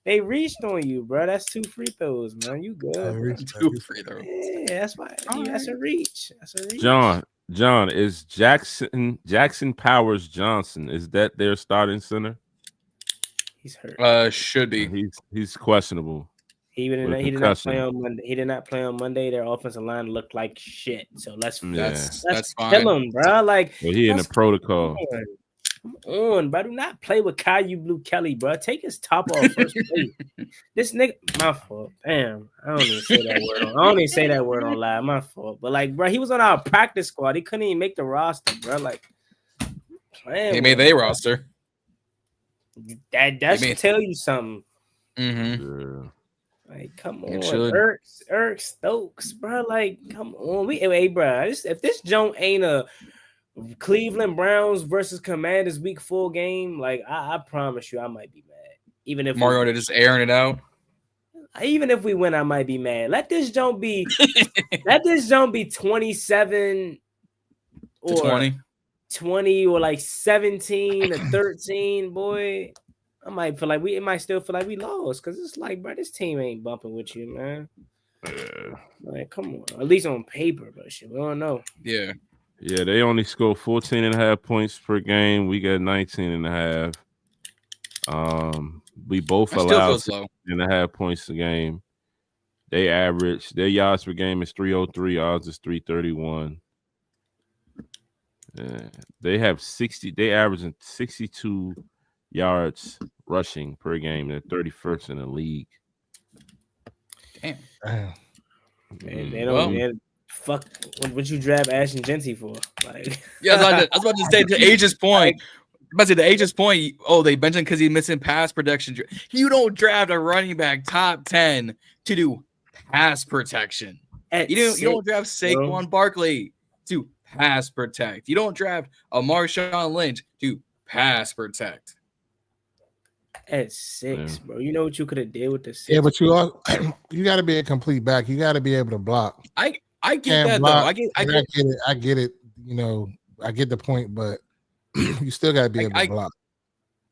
They reached on you, bro. That's 2 free throws, man. You good. Bro. 2 free throws. Yeah, that's why. That's a reach. John, is Jackson Powers Johnson? Is that their starting center? He's hurt. Should be. He's questionable. He did not play on Monday. He did not play on Monday. Their offensive line looked like shit. So that's fine. Kill him, bro. Like he in the protocol. Come on, bro. Do not play with Caillou Blue Kelly, bro. Take his top off first. This nigga, my fault. Damn, I don't even say that word on live. My fault. But like, bro, he was on our practice squad. He couldn't even make the roster, bro. Like, he made the roster. That should tell you something. Mm-hmm. Yeah. Like, come on, Eric Stokes, bro. Like, come on, bro. If this joint ain't a Cleveland Browns versus Commanders Week 4 game, like I promise you, I might be mad. Even if Mariota just airing it out. Even if we win, I might be mad. Let this joint be 27 or 20 or like 17 or 13, boy. It might still feel like we lost because it's like, bro, this team ain't bumping with you, man. Like, come on, at least on paper, but shit, we don't know. Yeah, they only score 14.5 points per game. We got 19.5. We both allow 6.5 points a game. They average their yards per game is 303, ours is 331. They have 60. They averaging 62 yards rushing per game. They're 31st in the league. Damn. Man, they don't. Fuck. What you draft Ashton Genty for? Like, yeah, I was about to say to Age's point. They mentioned because he's missing pass protection. You don't draft a running back top 10 to do pass protection. You don't draft Saquon Barkley to pass protect. You don't draft a Marshawn Lynch to pass protect. At 6, bro. You know what you could have did with the 6. Yeah, but you got to be a complete back. You got to be able to block. I get that block, though. I get it. You know, I get the point, but you still got to be able to block.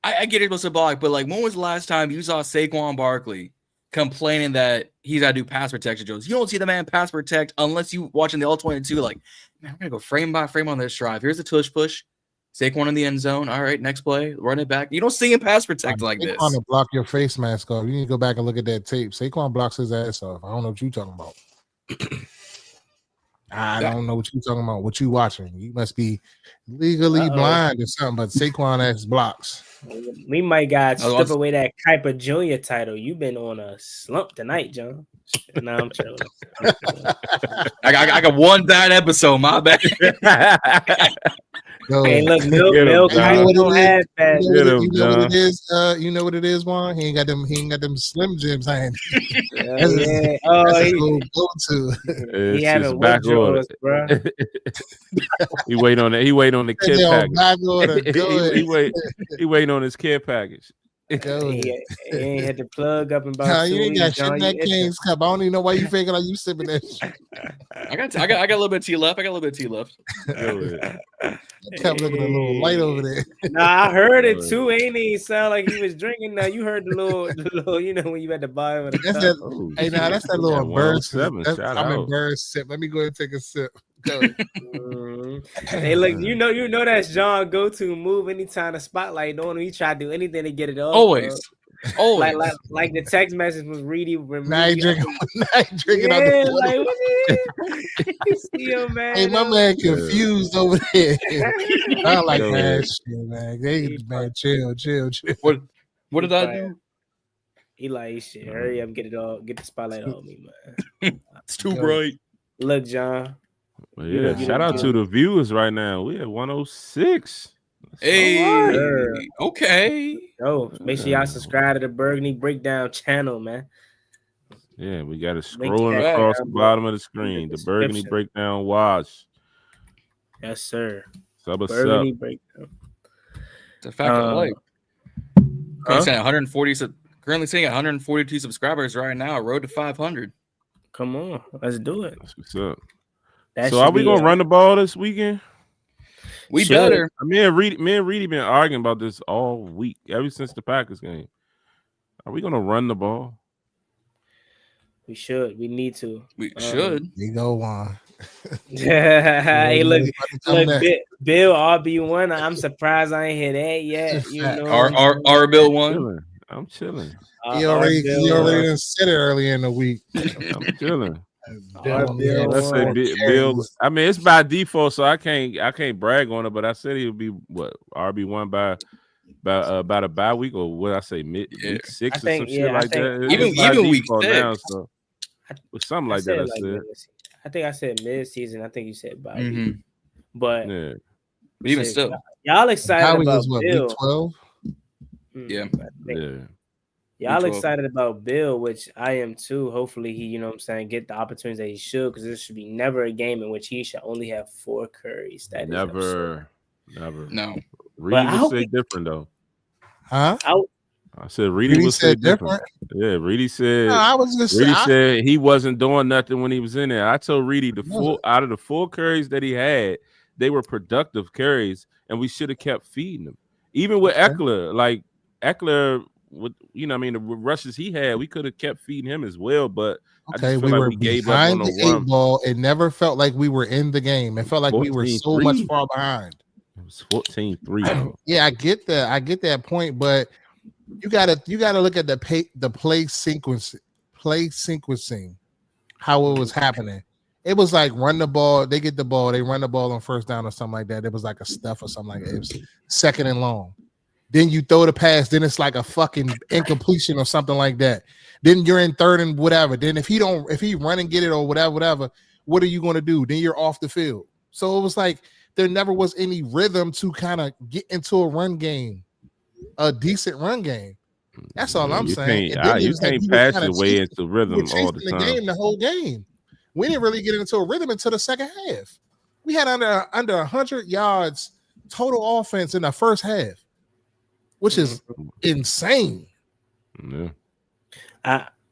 I get it was a block, but like, when was the last time you saw Saquon Barkley complaining that he's got to do pass protection drills? You don't see the man pass protect unless you watching the All-22. Like, man, we're gonna go frame by frame on this drive. Here's the tush push. Saquon in the end zone. All right, next play, run it back. You don't see him pass protect like this. Saquon to block your face mask off. You need to go back and look at that tape. Saquon blocks his ass off. I don't know what you're talking about. I don't know what you're talking about. What you watching? You must be legally blind or something. But Saquon ass blocks. We might got strip away that Kuiper Jr. title. You've been on a slump tonight, John. No, I'm chilling. I got one bad episode. My bad. Hey, look, Milk don't have that. You know what it is? You know what it is, Juan? He ain't got them Slim Jims hands. That's his little go-to. He having withdrawals, bro. He waiting on the kid package. He waiting on his kid package. He ain't had to plug up and about. You ain't got shit in that King's cup. I don't even know why you figure like you sipping that shit. I got a little bit of tea left. Kept looking a little light over there. Nah, I heard it too. Ain't he sound like he was drinking? Now you heard the little, you know, when you had to buy him. That's that little embarrassed sip. I'm embarrassed sip. Let me go ahead and take a sip. Hey, look, you know that's John go-to move anytime the spotlight on him. He try to do anything to get it off. Always. Always. Like the text message was Reedie. Now you drinking out Yeah, the like what is you man? Hey, my man confused over there. I like Yo. that shit, man. Man, chill. What did I do? He like shit. Hurry up, get the spotlight on me, man. It's too bright. Look, John. But yeah, shout out to the viewers right now. We at 106. Hey, okay. Oh, make sure y'all subscribe to the Burgundy Breakdown channel, man. Yeah, we got it scrolling across the bottom of the screen. The Burgundy Breakdown watch. Yes, sir. Burgundy Breakdown. It's a fact of life. Currently sitting at 142 subscribers right now. Road to 500. Come on, let's do it. That's what's up. So are we gonna run the ball this weekend? We better. Me and Reedie been arguing about this all week, ever since the Packers game. Are we gonna run the ball? We should. We need to. We should. You go, Juan. Hey, look, Bill RB1. I'm surprised I ain't hear that yet. You know, our Bill one. I'm chilling. He already said it earlier in the week. I'm chilling. Let's say Bill. I mean, it's by default, so I can't brag on it. But I said he would be what RB1 by about a bye week, or what I say week 6 or some shit like that. Even week 6 now, so something like that. I think I said mid-season. I think you said bye week. But yeah, but even still, y'all excited about Bill? Week 12? Yeah. Y'all excited about Bill, which I am too. Hopefully he, you know what I'm saying, get the opportunities that he should, because there should be never a game in which he should only have 4 curries. That never. No. Reedie would say different though. Huh? I said Reedie would say different. Yeah, Reedie said. No, said he wasn't doing nothing when he was in there. I told Reedie out of the 4 carries that he had, they were productive carries, and we should have kept feeding them. Even with Eckler, like Eckler, with the rushes he had, we could have kept feeding him as well. But I just feel like we gave up on the 8 ball. It never felt like we were in the game. It felt like we were so much far behind. It was 14-3. Yeah, I get that. I get that point, but you gotta look at the play sequencing, how it was happening. It was like run the ball, they get the ball, they run the ball on first down or something like that. It was like a stuff or something like that. It was second and long. Then you throw the pass, then it's like a fucking incompletion or something like that. Then you're in third and whatever. Then if he run and get it or whatever, what are you going to do? Then you're off the field. So it was like there never was any rhythm to kind of get into a run game, a decent run game. That's all I'm saying. You can't pass your way into rhythm all the time. The whole game. We didn't really get into a rhythm until the second half. We had under 100 yards total offense in the first half, which is insane. Yeah.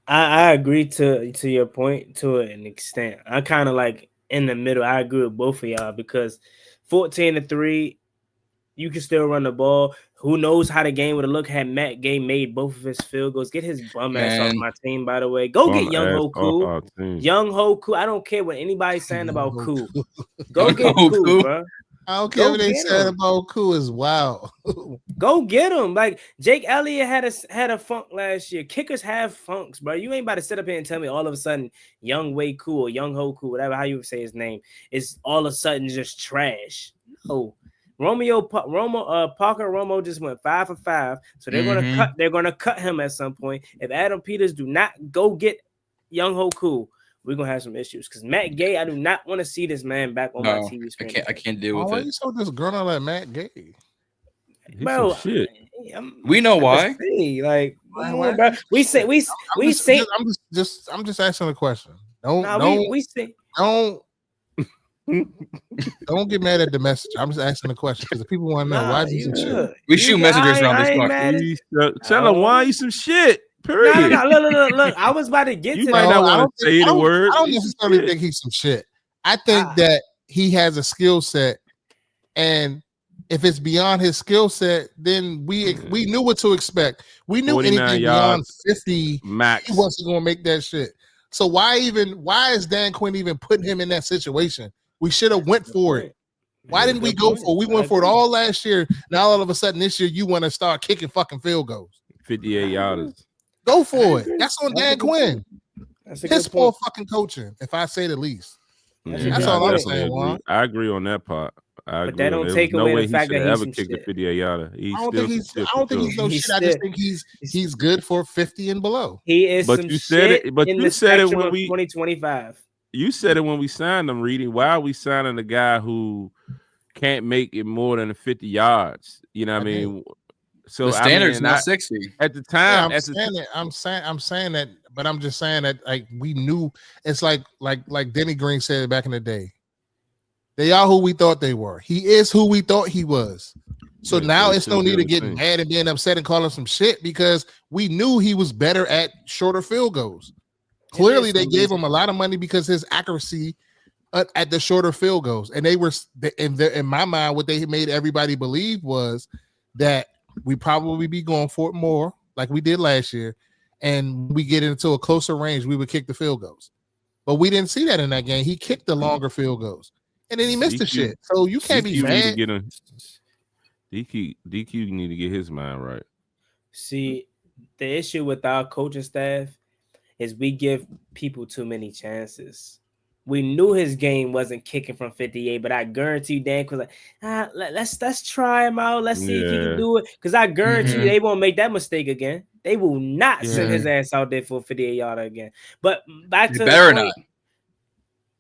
I agree to your point to an extent. I kind of like in the middle. I agree with both of y'all because 14-3, you can still run the ball. Who knows how the game would have looked had Matt Gay made both of his field goals. Get his bum ass off my team, by the way. Go get Young Hoku. Young Hoku. I don't care what anybody's saying about Koo. Go get Koo, bro. I don't care what they said about Koo is wild. Go get him. Like Jake Elliott had a funk last year. Kickers have funks, bro. You ain't about to sit up here and tell me all of a sudden Young Way Koo or Young Hoku, whatever how you would say his name, is all of a sudden just trash. No. Parker Romo just went 5 for 5, so they're gonna cut him at some point. If Adam Peters do not go get Young Hoku, we're gonna have some issues because Matt Gay, I do not want to see this man back on my TV screen. I can't deal with it. Why are you so disgruntled at Matt Gay? Bro, shit. We know why. Like, bro, we say. I'm just asking a question. Don't get mad at the message. I'm just asking the question because the people want to know why you some shit. We shoot messengers around this block. Tell them why you some shit. Period. No. Look. I was about to get to that. You might not want to say the word. I don't necessarily think he's some shit. I think that he has a skill set, and if it's beyond his skill set, then we knew what to expect. We knew anything beyond 50 max, he wasn't going to make that shit. So why is Dan Quinn even putting him in that situation? We should have went for it. Why didn't we go for it? We went for it all last year. Now all of a sudden this year you want to start kicking fucking field goals. 58 yarders. Go for it. That's on Dan Quinn. That's a Piss good poor point. fucking coaching, if I say the least. That's Yeah, a That's good all I'm point. saying, agree. Juan. I agree on that part. I But agree. that don't There take was no away way the he fact should that have he's ever some kicked the shit. 58 yarder. I don't think he's no He's shit. I just still- think he's good for 50 and below. He is But some you said shit it. But in you the said it spectrum when of 2025. You said it when we signed him, Reedie. Why are we signing a guy who can't make it more than 50 yards? You know what I mean? So The standard's I mean, not 60. at the time, Yeah, I'm saying that, but I'm just saying that like we knew it's like Denny Green said back in the day. They are who we thought they were. He is who we thought he was. So Yeah, now so it's no need to get everything. mad and being upset and call him some shit because we knew he was better at shorter field goals. Clearly, they gave him a lot of money because his accuracy at the shorter field goals, and they were in my mind what they made everybody believe was that we probably be going for it more like we did last year, and we get into a closer range, we would kick the field goals. But we didn't see that in that game. He kicked the longer field goals, and then he missed the shit. So you can't be DQ need to mad. get him. DQ need to get his mind right. See, the issue with our coaching staff is we give people too many chances. We knew his game wasn't kicking from 58, but I guarantee you, Dan was like, let's try him out. Let's see if he can do it. Because I guarantee you they won't make that mistake again. They will not send his ass out there for a 58-yarder again. But back to better the point, not.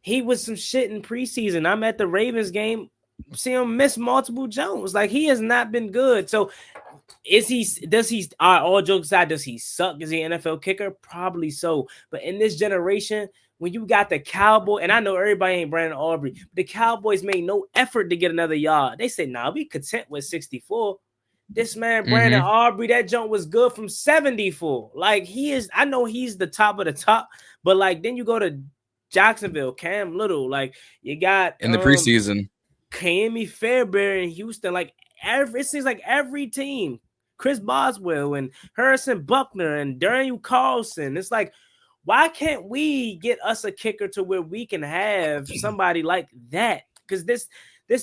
he was some shit in preseason. I'm at the Ravens game, see him miss multiple Jones. Like he has not been good. So all jokes aside, does he suck? Is he an NFL kicker? Probably so. But in this generation, when you got the Cowboy, and I know everybody ain't Brandon Aubrey, but the Cowboys made no effort to get another yard. They said, nah, we content with 64. This man, Brandon Aubrey, that jump was good from 74. Like he is, I know he's the top of the top, but like then you go to Jacksonville, Cam Little, like you got in the preseason. Cammy Fairbairn in Houston, like it seems like every team, Chris Boswell and Harrison Buckner and Darian Carlson. It's like, why can't we get us a kicker to where we can have somebody like that? Because this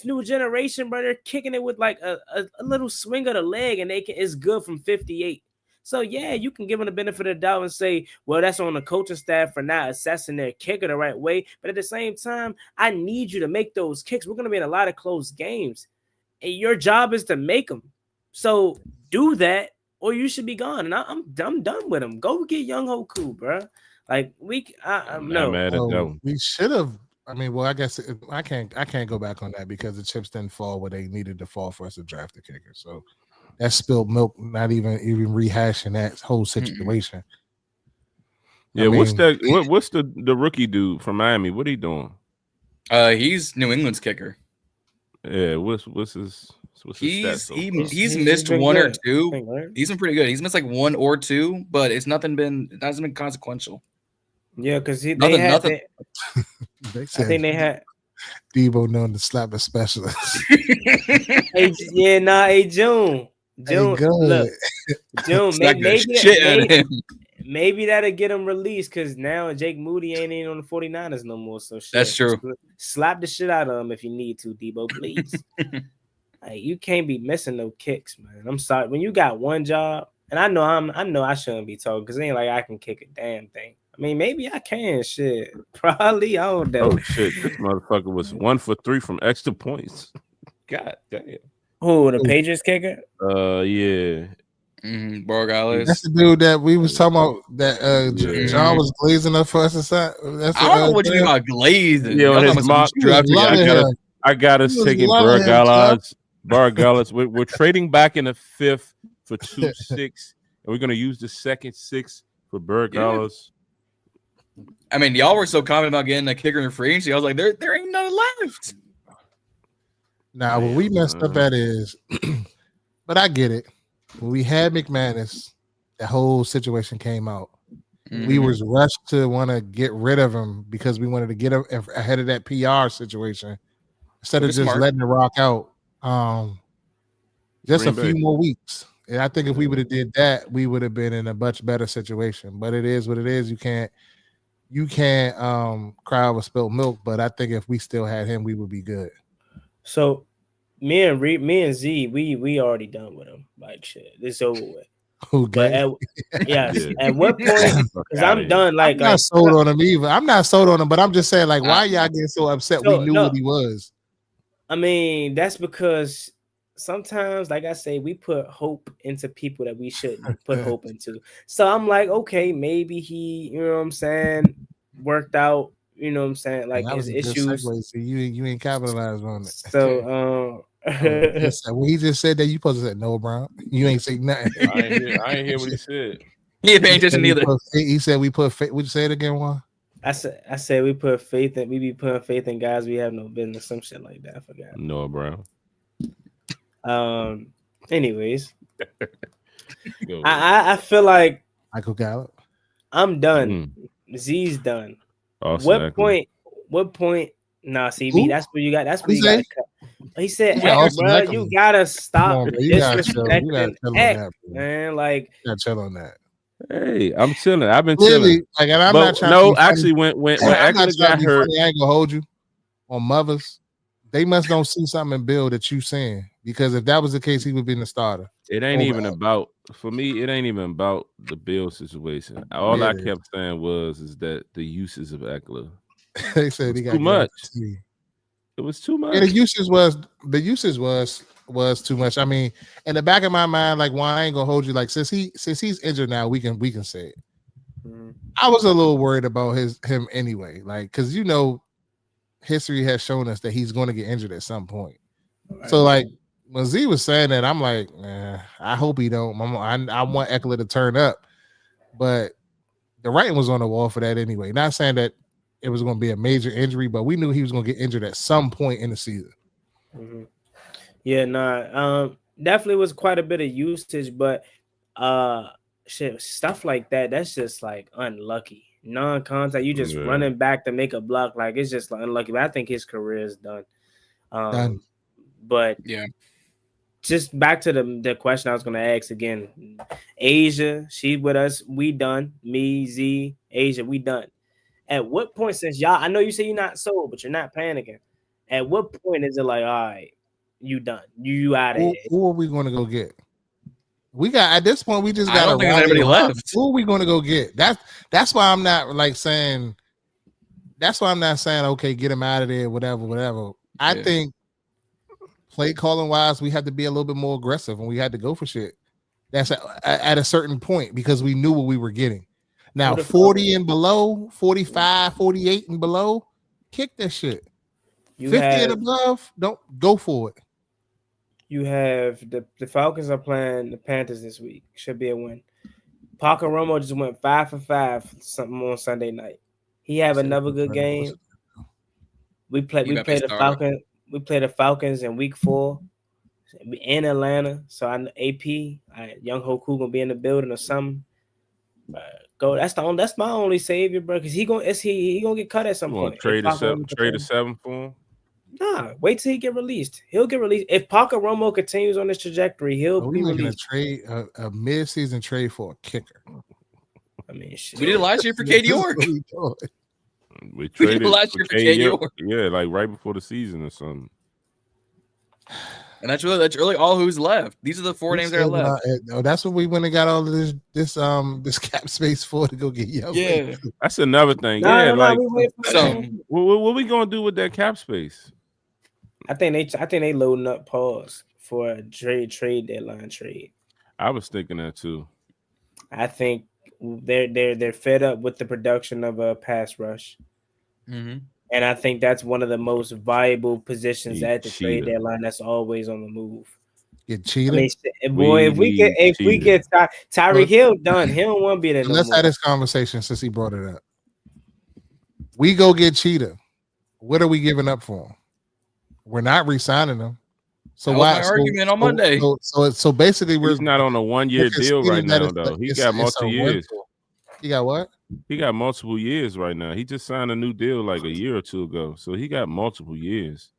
new generation, bro, they're kicking it with like a little swing of the leg, and it's good from 58. So yeah, you can give them the benefit of the doubt and say, well, that's on the coaching staff for not assessing their kicker the right way. But at the same time, I need you to make those kicks. We're going to be in a lot of close games, and your job is to make them. So do that, or you should be gone. And I'm done with him. Go get Young Hoku, bro. Like I'm not no. mad at that. We should have. I mean, well, I guess I can't go back on that because the chips didn't fall where they needed to fall for us to draft the kicker. So that's spilled milk. Not even rehashing that whole situation. Yeah, what's the rookie dude from Miami? What he doing? He's New England's kicker. Yeah, what's his stats so far? He's missed one or two. Right? He's been pretty good. He's missed like one or two, but it hasn't been consequential. Yeah, because Nothing. I think they had Debo known to slap a specialist. Hey June. Look, June, maybe that'll get him released because now Jake Moody ain't in on the 49ers no more. So shit. That's true. Slap the shit out of him if you need to, Debo, please. Like, you can't be missing no kicks, man. I'm sorry. When you got one job, and I know I shouldn't be told because it ain't like I can kick a damn thing. I mean, maybe I can. Shit, probably. I don't know. Oh shit! This motherfucker was 1 for 3 from extra points. God damn. Who, the Patriots kicker? Yeah. Borgales. That's the dude that we was talking about. That John was glazing up for us. That's I don't know what you mean about glazing. Yeah, on his mock draft. I got us taking Borgales. We're trading back in the 5th for 2-6, and we're gonna use the second 6 for Borgales. Yeah. I mean, y'all were so confident about getting a kicker in free agency. I was like, there ain't none left. Now, what we messed up at is, but I get it. When we had McManus, the whole situation came out. We was rushed to want to get rid of him because we wanted to get him ahead of that PR situation instead of just letting it rock out. Just a few more weeks. And I think if we would have did that, we would have been in a much better situation. But it is what it is. You can't cry over spilled milk. But I think if we still had him, we would be good. So me and Zee, we already done with him. Like shit, it's over with. Who But gay? at what point? Because I'm done. I'm not sold on him either. I'm not sold on him, but I'm just saying, like, why y'all getting so upset? We knew what he was. I mean, that's because sometimes, like I say, we put hope into people that we shouldn't put hope into. So I'm like, okay, maybe he, you know what I'm saying, worked out, you know what I'm saying, like his issues. So you ain't capitalized on it. So when he just said that, you supposed to say no, bro. You ain't say nothing. I ain't hear what he said. He ain't paying attention either. He said we put faith. Would you say it again, Juan? I said we put faith in. We be putting faith in guys we have no business. Some shit like that. I forgot. No, bro. Anyways, I feel like Michael Gallup. I'm done. Zee's done. Awesome, What point? Nah, CB, that's where you got. That's where you got to cut. He said, bro, you gotta stop disrespecting X, man. Like, you gotta chill on that. Hey, I'm chilling. I've been chilling. Like, and I'm not trying to be actually, when Eckler got hurt, I ain't gonna hold you on mothers. They must don't see something in Bill that you saying, because if that was the case, he would be in the starter. It ain't even about, for me, it ain't even about the Bill situation. All I kept saying is that the uses of Eckler. They said he got too much. It was too much. And the usage was too much. I mean, in the back of my mind, like, well, I ain't gonna hold you. Like, since he's injured now, we can say it. Mm-hmm. I was a little worried about him anyway, like, because history has shown us that he's going to get injured at some point. Right. So, like, when Z was saying that, I'm like, I hope he don't. I want Eckler to turn up, but the writing was on the wall for that anyway. Not saying that it was going to be a major injury, but we knew he was going to get injured at some point in the season. Mm-hmm. Yeah, definitely was quite a bit of usage, but stuff like that's just like unlucky. Non-contact, you just running back to make a block, like it's just like unlucky. But I think his career is done. Done. But yeah, just back to the question I was going to ask again. Asia, she with us. We done. Me, Z, Asia, we done. At what point, since y'all, I know you say you're not sold, but you're not panicking. At what point is it like, all right, you done? You out of here? Who are we going to go get? We got at this point. We just got. I don't think anybody left. Who are we going to go get? That's why I'm not like saying. That's why I'm not saying okay, get him out of there, whatever. I think play calling wise, we had to be a little bit more aggressive, and we had to go for shit. That's at a certain point because we knew what we were getting. Now 40 and below, 45, 48 and below, kick that shit. 50 and above, don't go for it. You have the Falcons are playing the Panthers this week. Should be a win. Parker Romo just went 5 for 5 something on Sunday night. He have another good game. We play the Falcons. We play the Falcons in week 4 in Atlanta. So I know AP, Young Hoku gonna be in the building or something. Go. That's my only savior, bro. Because he gonna get cut at some point. Trade a 7 for him. Nah, wait till he get released. He'll get released. If Parker Romo continues on this trajectory, he'll be released. A mid-season trade for a kicker. I mean, shit. We did last year for K. York. We traded last year for K. York. Yeah, like right before the season or something. And that's really all who's left. These are the 4 names that are left. That's what we went and got all of this cap space for to go get Young. Yeah, that's another thing. What we gonna do with that cap space? I think they loading up pause for a trade deadline trade. I was thinking that too. I think they're fed up with the production of a pass rush. Mm-hmm. And I think that's one of the most viable positions at the trade deadline. That's always on the move. Get cheated, I mean, boy. If we get Tyreek Hill done, he don't want to be there. Let's have this conversation since he brought it up. We go get Cheetah. What are we giving up for him? We're not re-signing him. So why? Argument on Monday. So basically, he's not on a 1-year deal right now, though. He got multiple years. He got what? He got multiple years right now. He just signed a new deal like a year or 2 ago. So he got multiple years.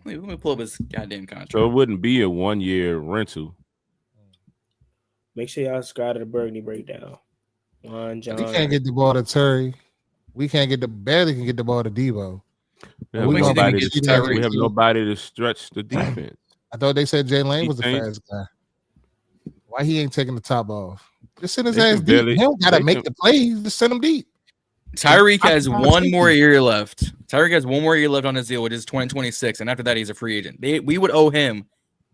Let me pull up his goddamn contract. So it wouldn't be a 1-year rental. Make sure y'all subscribe to the Burgundy Breakdown. Jon. We can't get the ball to Terry. We barely can get the ball to Debo. Yeah, we have nobody to stretch the defense. I thought they said Jay Lane was the fastest guy. Why he ain't taking the top off? Just send his They ass can deep. barely- He don't gotta they make can- the plays. Just send him deep. Tyreek has I'm one more thinking. year left. Tyreek has one more year left on his deal, which is 2026, and after that, he's a free agent. We would owe him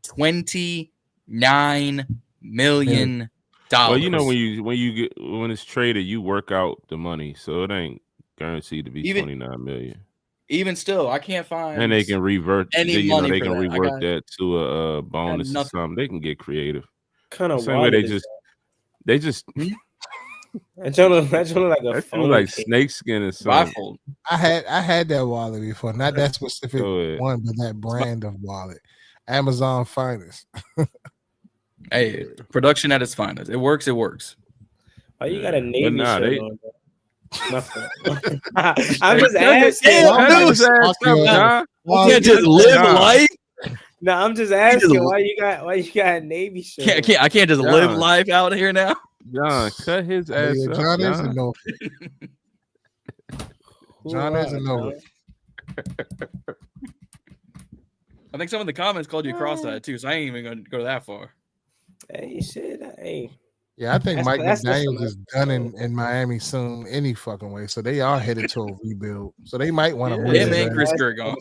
$29 million. Well, you know when it's traded, you work out the money, so it ain't guaranteed to be 29 million. Even still, I can't find. And they can revert any money they for can that. revert that to a bonus or nothing. something. They can get creative. Kind of Same way they just That joint look like a that phone like case. snake skin or something. Bifold. I had that wallet before, not that specific one, but that brand of wallet. Amazon finest. Hey, production at its finest. It works. It works. Oh, you got a Navy nah, shirt they- on. Nothing. I'm just asking. You can't just live life. No, I'm just asking why you got a Navy shirt. I can't just live life out here now. John, cut his ass up. John is a John. no. John is a no. I think some of the comments called you cross-eyed too, so I ain't even gonna go that far. Hey, shit. Hey. Yeah, I think Mike that's McDaniels is done in Miami soon, any fucking way. So they are headed to a rebuild. So they might want to move Him his and ass. Chris Greer gone.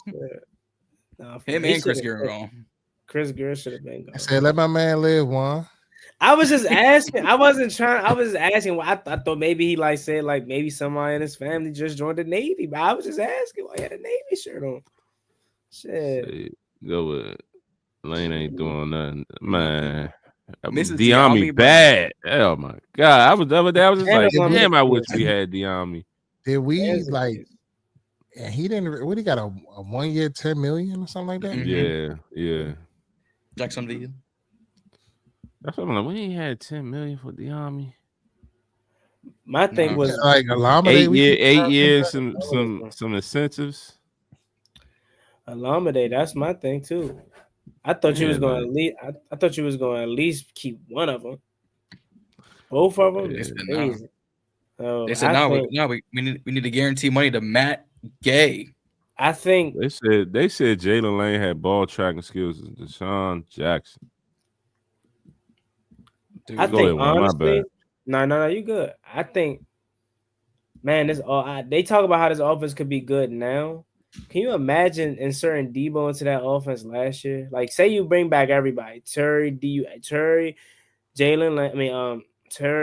No, Him and Chris Greer gone. Chris Greer should have been gone. I said, let my man live, Juan. I was just asking. I wasn't trying. I was just asking. Why I thought maybe he said maybe somebody in his family just joined the Navy. But I was just asking why he had a Navy shirt on. Shit. Go with Lane ain't doing nothing, man. Mrs. Diami bad. Oh my god! I was the other day. I was just like, Damn, damn. I wish we had Diami. Did we And he didn't. What he got a 1 year, 10 million or something like that? Yeah. Jacksonville. That's what I'm like. We ain't had 10 million for Diami. My thing was like Alameda. 8 years, some incentives. Alameda, that's my thing too. I thought you was going to least. I thought you was going to at least keep one of them. Both of them. They Is said crazy. So They said we need to guarantee money to Matt Gay. I think They said Jalen Lane had ball tracking skills as Deshaun Jackson. Dude, I go think ahead, Juan, my honestly, bad. no, you good. I think, man, they talk about how this offense could be good now. Can you imagine inserting Debo into that offense last year? Like, say you bring back everybody, Terry, Jalen, Terry,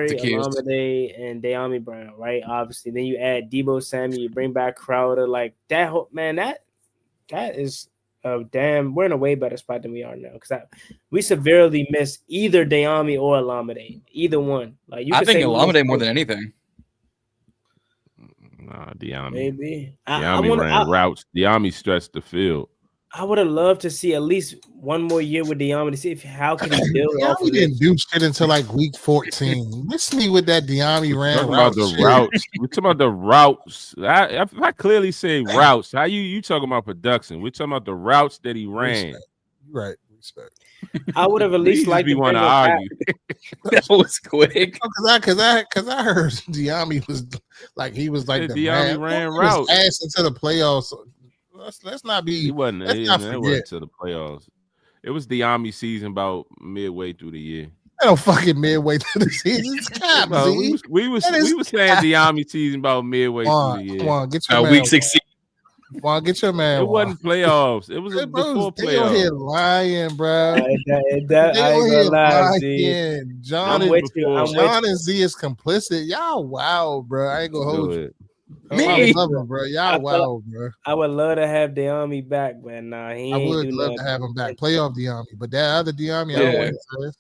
Alameda, and Diami Brown, right? Obviously, then you add Debo Samuel, you bring back Crowder, like that. That is we're in a way better spot than we are now because we severely miss either Diami or Alameda, either one. Like I think Alameda more than anything. Nah, Diami. Maybe Diami ran routes. Diami stretched the field. I would have loved to see at least one more year with Diami to see how can he build off of it. He didn't do shit until like week 14. Miss me with that Diami ran routes. We're talking about the routes. I clearly say routes. How you talking about production? We're talking about the routes that he ran. Respect. I would have at least liked to want to argue. That was quick. Because I heard Diami was like the Diami man. ran routes. Ass into the playoffs. Let's not be. He wasn't. Let's not forget. It wasn't to the playoffs. It was Diami season about midway through the year. I don't fucking midway through the season. It's cap, we was saying Diami season about midway through the year. Come on, get your man. Week 16. Juan, get your man. It wasn't playoffs. It was before playoffs. They here lying, bro. I ain't gonna lie, Z. Jon and Zee is complicit. Y'all wow, bro. I ain't gonna hold you. Me, love him, bro. Y'all wow, bro. I would love to have Diami back, but nah, he ain't. I would love to have him back. Playoff Diami, but that other Diami, I don't want to say.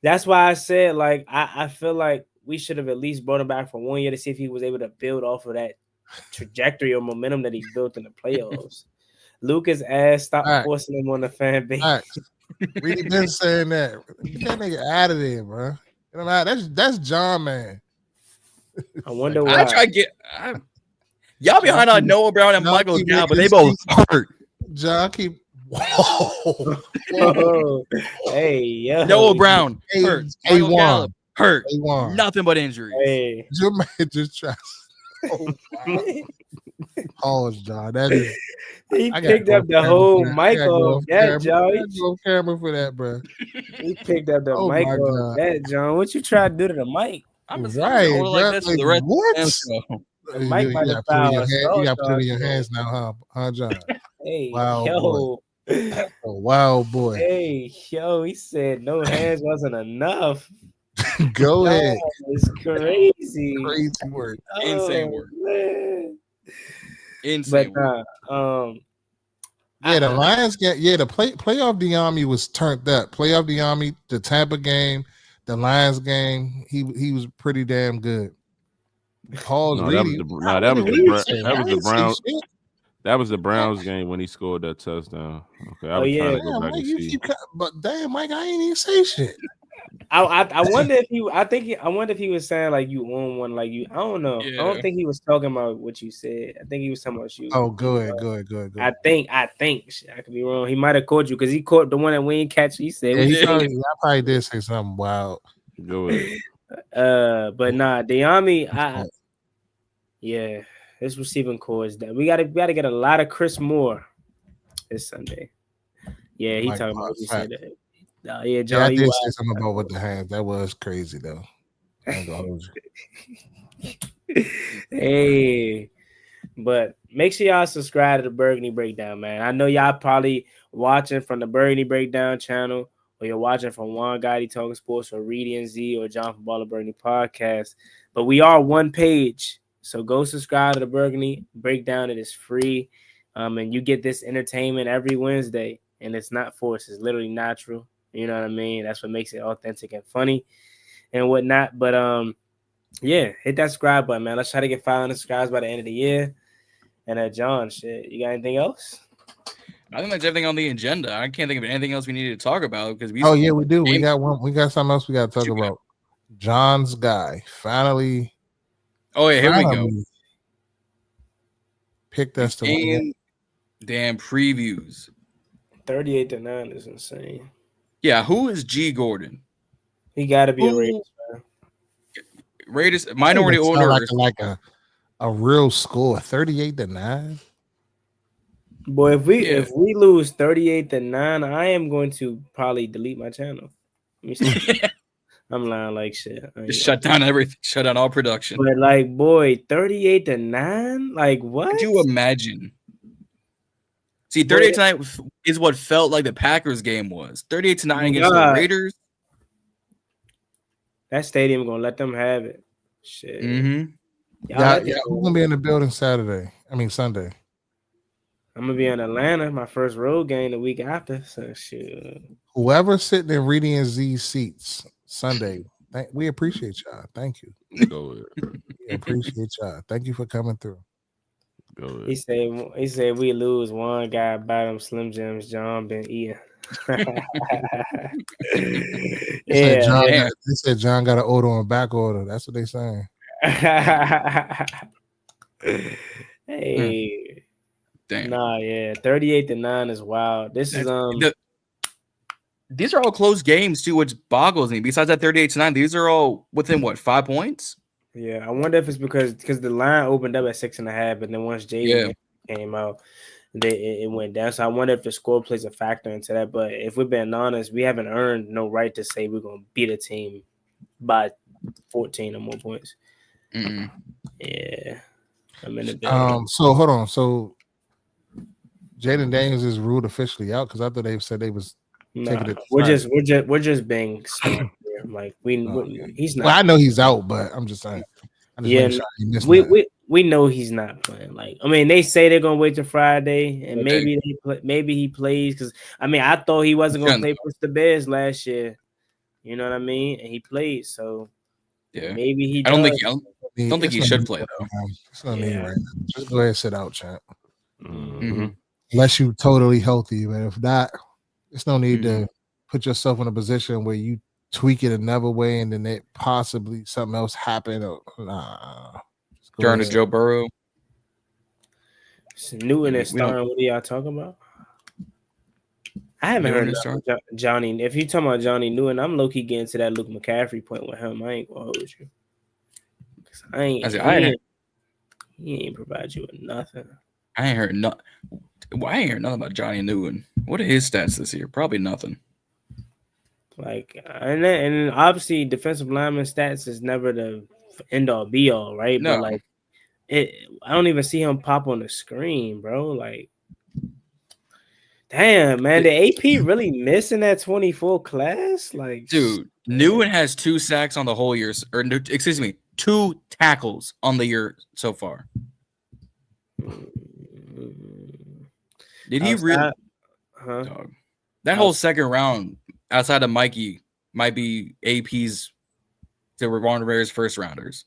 That's why I said, like, I feel like we should have at least brought him back for 1 year to see if he was able to build off of that trajectory or momentum that he built in the playoffs. Lucas ass, stop forcing him on the fan base. All right. Reedie been saying that. Get that nigga out of there, bro. You know, that's John, man. I wonder why. I try to get. Y'all behind on Noah Brown and Michael Dowd, but they both hurt. John keep. Whoa. Whoa. Hey, yo. Noah Brown hurt. A1 hurt. A1. Nothing but injuries. Hey. Your man just tries. Oh, wow. Pause, John. That is. He I picked up the whole mic off that, John. I gotta go camera for that, bro. He picked up the Oh mic my off God. that, John. What you try to do to the mic? I'm just Right, holding like bro. this for Like, the rest what? of the show. The mic You might gotta have put it in fouled your us. hand. You gotta put it in your hands now, huh, John? Hey, Wow, yo. boy. Oh, wow, boy. Hey, yo. He said no hands wasn't enough. Go ahead. It's crazy. Crazy work. Insane work. Man. Insane work. But Yeah, the Lions get the playoff the Army was turned up. Playoff the Army, the Tampa game, the Lions game, he was pretty damn good. Pause. No, Reedie. That was the Browns game when he scored that touchdown. Okay, I was trying to go back and see. But damn, Mike, I ain't even say shit. I wonder if he. I wonder if he was saying like you own one, like you. I don't know. Yeah. I don't think he was talking about what you said. I think he was talking about you. Oh, go ahead. I think. Shit, I could be wrong. He might have caught you because he caught the one that we ain't catch. He said. Yeah, I probably did say something wild. Go ahead. But nah, the Army. Yeah, this receiving core is that we gotta get a lot of Chris Moore this Sunday. Yeah, he talking about what you said. Yeah, John. Yeah, I did say something about with the hands. That was crazy though. I ain't gonna hold you. Hey, but make sure y'all subscribe to the Burgundy Breakdown, man. I know y'all probably watching from the Burgundy Breakdown channel, or you're watching from Juan Gotti Talking Sports, or Reedie and Zee, or Jon from Ballin In Burgundy podcast. But we are one page, so go subscribe to the Burgundy Breakdown. It is free, and you get this entertainment every Wednesday, and it's not forced. It's literally natural. You know what I mean? That's what makes it authentic and funny and whatnot. But yeah, hit that subscribe button, man. Let's try to get 500 subscribers by the end of the year. And John, shit, you got anything else? I think that's everything on the agenda. I can't think of anything else we needed to talk about because we. Oh yeah, we do. We got one. We got something else we got to talk about. John's guy finally. Oh yeah, here we go. Picked us to win. Damn previews. 38-9 is insane. Yeah, who is G Gordon? He got to be a Raiders fan. Raiders minority owner. Like a real score, 38-9. Boy, if we lose 38-9, I am going to probably delete my channel. Let me see. I'm lying like shit. Just shut down everything. Shut down all production. But like, boy, 38-9. Like what? Could you imagine? See, 38-9 is what felt like the Packers game was. 38-9 against the Raiders. That stadium gonna let them have it. Shit. Mm-hmm. Yeah. We're gonna be in the building Sunday. I'm gonna be in Atlanta, my first road game the week after. So shit. Whoever's sitting in Reedie and Zee seats Sunday, we appreciate y'all. Thank you. Go ahead. We appreciate y'all. Thank you for coming through. Go ahead. He said we lose one guy by them Slim Jims. John been eating. They said John got an order on back order. That's what they saying. Hey, damn. Nah, yeah, 38-9 is wild. This is these are all close games too, which boggles me. Besides that 38-9, these are all within what 5 points? Yeah, I wonder if it's because the line opened up at 6.5, but then once Jayden came out, it went down. So I wonder if the score plays a factor into that. But if we're being honest, we haven't earned no right to say we're gonna beat a team by 14 or more points. Mm-mm. Yeah, I'm in the building. So hold on. So Jayden Daniels is ruled officially out because I thought they said they was taking it. We're just being smart here. Like he's not. Well, I know he's out, but I'm just saying. We know he's not playing. Like, I mean, they say they're gonna wait till Friday, and maybe he plays because I thought he wasn't gonna play for the Bears last year. You know what I mean? And he played, so maybe he. I don't think he should play though. It's no need right now. Just go ahead and sit out, champ. Mm-hmm. Unless you totally healthy, but if not, there's no need to put yourself in a position where you tweak it another way and then it possibly something else happen. Or Turn to Joe Burrow. Newton is starting. What are y'all talking about? I haven't heard of Johnny. If you talking about Johnny Newton, I'm low key getting to that Luke McCaffrey point with him. I ain't gonna hold you. He ain't provide you with nothing. I ain't heard nothing about Johnny Newton. What are his stats this year? Probably nothing. Like, and obviously defensive lineman stats is never the end all be all, right? No. But like, I don't even see him pop on the screen, bro. Like, damn, man, the AP really missing that 24 class? Like, dude, Newton has 2 sacks on the whole year, or excuse me, 2 tackles on the year so far. Did he really? Dog. That whole second round, outside of Mikey, might be AP's to Ron Rivera's first rounders.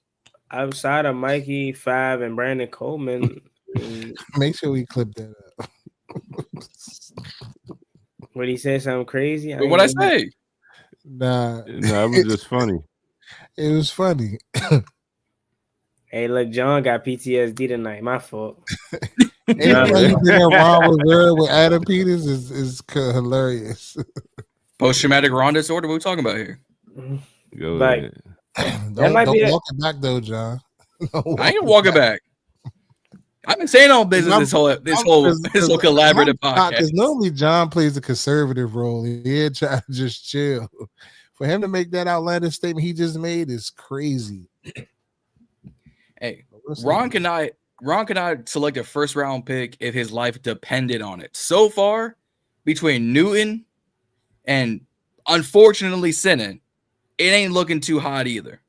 Outside of Mikey, 5, and Brandon Coleman. Make sure we clip that up. What he said something crazy? What I say? Nah, it was just funny. It was funny. Hey, look, John got PTSD tonight. My fault. Anything wrong with Adam Peters is hilarious. Post-traumatic Ron disorder. What are we talking about here? Go Like, Don't walk it back though, John. I ain't walking back. I've been saying all business this whole collaborative podcast. Because normally John plays a conservative role. He try to just chill. For him to make that outlandish statement he just made is crazy. Hey, Ron cannot select a first round pick if his life depended on it. So far, between Newton and unfortunately Sinan, it ain't looking too hot either.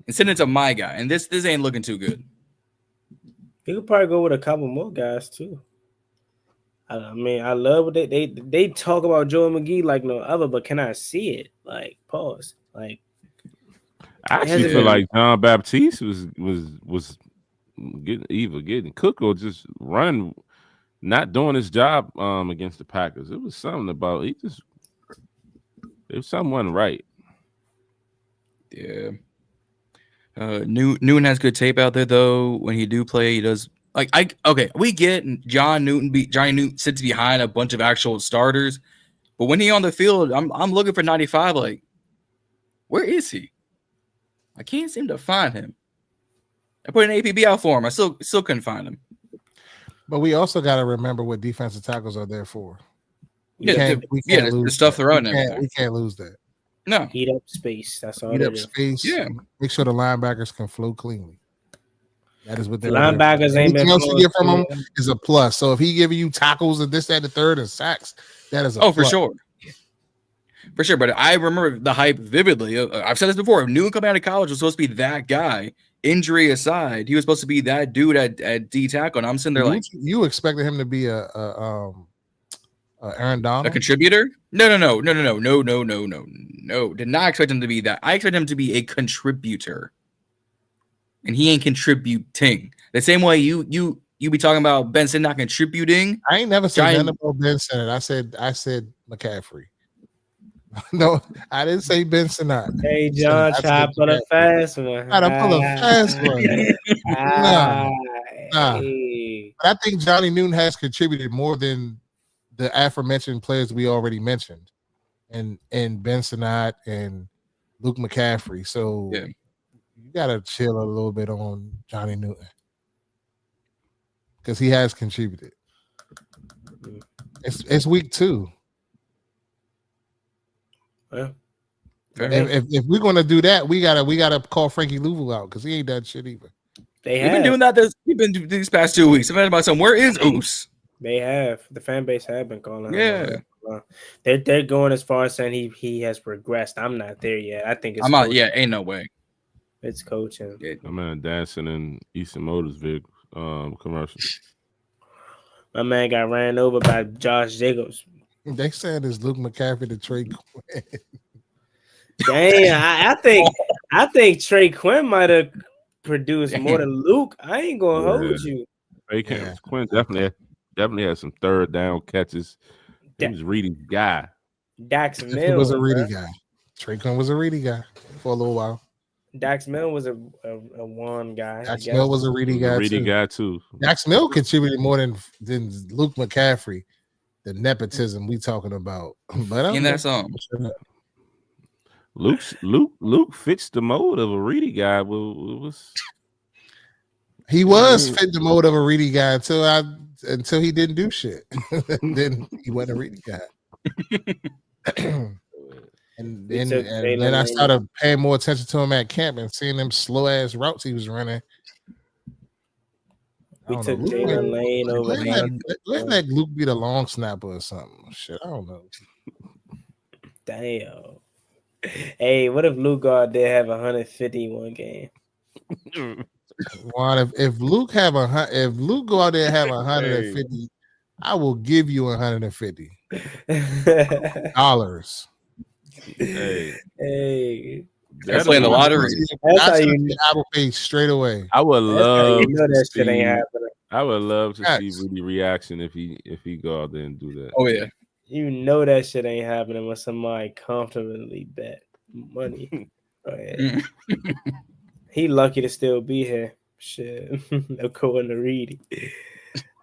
And Sinan's a my guy, and this ain't looking too good. He could probably go with a couple more guys too. I mean, I love what they talk about Joe McGee like no other, but can I see it? Like, pause. Like, I actually feel like John Baptiste was getting cooked or just running, not doing his job against the Packers. It was something about something wasn't right. Yeah. Newton has good tape out there though. When he do play, he does we get Johnny Newton sits behind a bunch of actual starters, but when he on the field, I'm looking for 95. Like, where is he? I can't seem to find him. I put an APB out for him. I still couldn't find him. But we also got to remember what defensive tackles are there for. We Yeah, can't lose the stuff they're running. We can't lose that. No. Heat up space. That's all. Heat up space. Yeah. Make sure the linebackers can flow cleanly. That is what they're linebackers ain't been. Anything else you get from him is a plus. So if he giving you tackles and this, that, and the third, and sacks, that is a plus. For sure. For sure. But I remember the hype vividly. I've said this before. If Newton coming out of college was supposed to be that guy, injury aside, he was supposed to be that dude at D tackle. And I'm sitting there like, you expected him to be a Aaron Donald? A contributor? No. Did not expect him to be that. I expect him to be a contributor. And he ain't contributing. The same way you be talking about Benson not contributing. I ain't never said nothing about Benson. I said McCaffrey. No, I didn't say Benson. Hey, John, try to pull a fast one. Try to pull a fast one. Nah. Hey. But I think Johnny Newton has contributed more than the aforementioned players we already mentioned, and Ben Sinnott and Luke McCaffrey. So you gotta chill a little bit on Johnny Newton because he has contributed. It's week 2. Yeah. If we're gonna do that, we gotta call Frankie Louisville out because he ain't done shit either. We've been doing that. We've been doing these past 2 weeks. I'm about some. Where is Oos? They have. The fan base have been calling him. Yeah. They're going as far as saying he has progressed. I'm not there yet. I think it's I'm not. Yeah, ain't no way. It's coaching. I'm dancing in Eastern Motors vehicle commercial. My man got ran over by Josh Jacobs. They said it's Luke McCaffrey to Trey Quinn. Dang, I think Trey Quinn might have produced more than Luke. I ain't gonna hold you. Quinn definitely had some third down catches. He was Reedie's guy. Dax Mills He was a Reedie guy. Trey Quinn was a Reedie guy for a little while. Dax Mills was a one guy. Dax Mills was a Reedie guy too. Dax Mills contributed more than Luke McCaffrey. The nepotism we talking about. But in that song. Luke fits the mold of a Reedie guy. He was fit the mode of a Reedie guy until he didn't do shit. Then he wasn't a Reedie guy. and then I started paying more attention to him at camp and seeing them slow ass routes he was running. We took Jayden Lane over. Let Luke be the long snapper or something. Shit, I don't know. Damn. Hey, what if Luke out there have 151 game? Juan, if Luke go out there and have 150, I will give you $150. Hey. They're playing the lottery. That's how you I will pay straight away. I would love that shit ain't happening. I would love to see Reedie reaction if he go out there and do that. Oh yeah. You know that shit ain't happening when somebody comfortably bet money. Oh, yeah. He lucky to still be here. Shit. According to Reedie.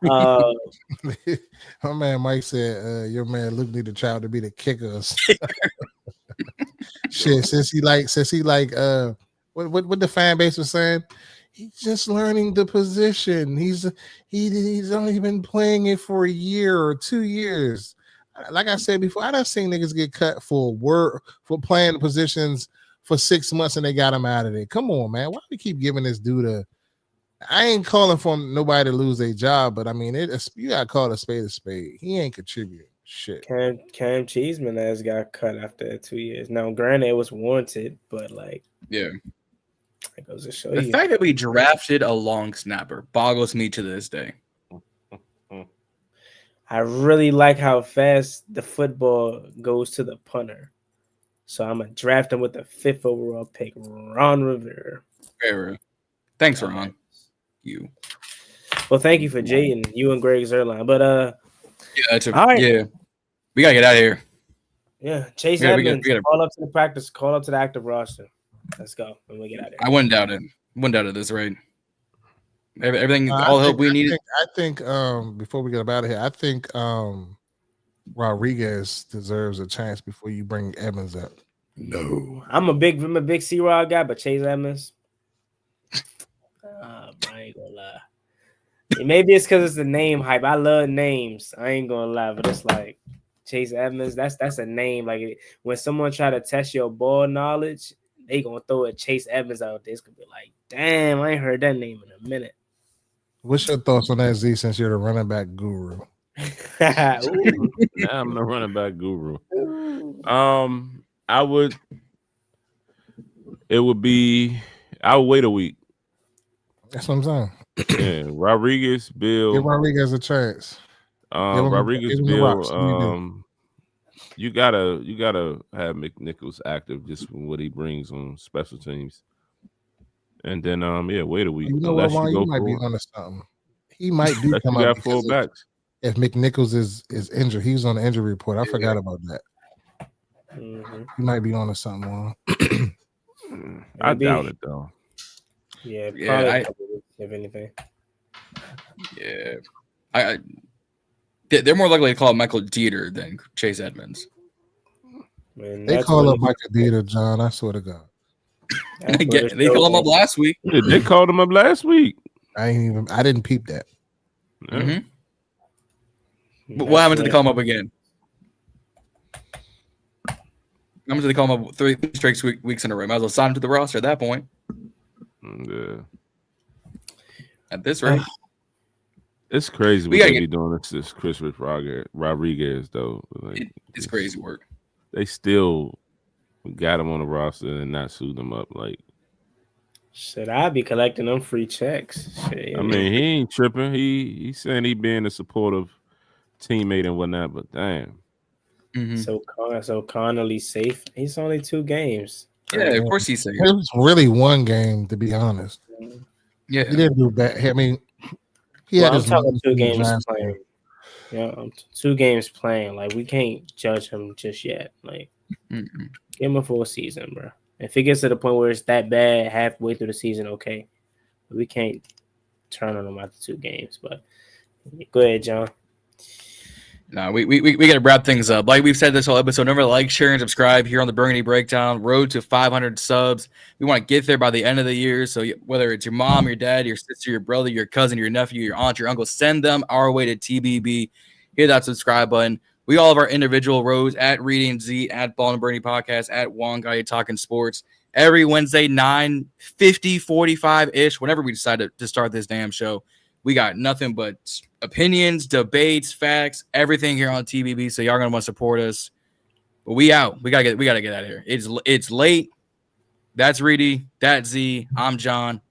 My man Mike said, your man Luke need a child to be the kicker. Shit, since he like what the fan base was saying, he's just learning the position. He's only been playing it for a year or 2 years. Like I said before, I done seen niggas get cut for playing the positions for 6 months and they got him out of there. Come on, man. Why do we keep giving this dude I ain't calling for nobody to lose their job, but I mean, you gotta call a spade a spade. He ain't contributing shit. Cam Cheeseman has got cut after 2 years. Now, granted, it was warranted, but yeah, it goes to show the fact that we drafted a long snapper boggles me to this day. I really like how fast the football goes to the punter. So I'm going to draft him with the 5th overall pick, Ron Rivera. Thanks, Ron. You. Well, thank you for Jayden, you and Greg Zerline. But, all right. Yeah. We got to get out of here. Yeah. Chase Edmonds, call up to the practice, call up to the active roster. Let's go when we get out of here. I wouldn't doubt it. This, right? Everything, all help we need. I think before we get out of here, I think Rodriguez deserves a chance before you bring Evans up. No, I'm a big C-Rod guy, but Chase Edmonds, I ain't gonna lie. Maybe it's because it's the name hype. I love names. I ain't gonna lie, but it's like Chase Edmonds. That's a name. Like when someone try to test your ball knowledge, they gonna throw a Chase Edmonds out there. It's gonna be like, damn, I ain't heard that name in a minute. What's your thoughts on that, Z? Since you're the running back guru. Now I'm the running back guru. I would wait a week. That's what I'm saying. Yeah, Rodriguez, Bill. Give Rodriguez a chance. Rodriguez, Bill. You gotta have McNichols active just from what he brings on special teams. And then wait a week. You know what, Juan? You might be onto something. He might do come up full backs. If McNichols is injured. He was on the injury report. I forgot about that. Mm-hmm. He might be onto something, Juan. I doubt it though. Yeah, probably if anything. Yeah. They're more likely to call him Michael Dieter than Chase Edmonds. Man, they call him Michael Dieter, John. I swear to God. They called him up last week. Yeah, they called him up last week. I didn't peep that. Mm-hmm. What happened to they call him up again? How much did they call him up 3 straight weeks in a row? Might as well sign him to the roster at that point. Yeah. At this rate. It's crazy what they be doing. It's this Chris Rodriguez, though. Like, it's crazy work. They still got him on the roster and not suit him up. Like, should I be collecting them free checks? Shit. I mean, he ain't tripping. He saying he being a supportive teammate and whatnot, but damn. Mm-hmm. So Connolly's safe. He's only 2 games. Yeah, of course he's safe. It was really 1 game, to be honest. Yeah, he didn't do bad. I mean, I'm talking 2 games playing. Yeah, 2 games playing. Like, we can't judge him just yet. Like, give him a full season, bro. If it gets to the point where it's that bad halfway through the season, okay. But we can't turn on him after 2 games. But go ahead, John. No, we got to wrap things up. Like we've said this whole episode, remember to like, share, and subscribe here on the Burgundy Breakdown. Road to 500 subs. We want to get there by the end of the year. So whether it's your mom, your dad, your sister, your brother, your cousin, your nephew, your aunt, your uncle, send them our way to TBB. Hit that subscribe button. We all have our individual roads at Reedie and Zee, at Ballin In Burgundy Podcast, at Juan Gotti Talking Sports. Every Wednesday, 9:50, 45-ish, whenever we decide to start this damn show. We got nothing but opinions, debates, facts, everything here on TBB. So y'all gonna want to support us. But we out. We gotta get out of here. It's late. That's Reedie. That's Zee. I'm Jon.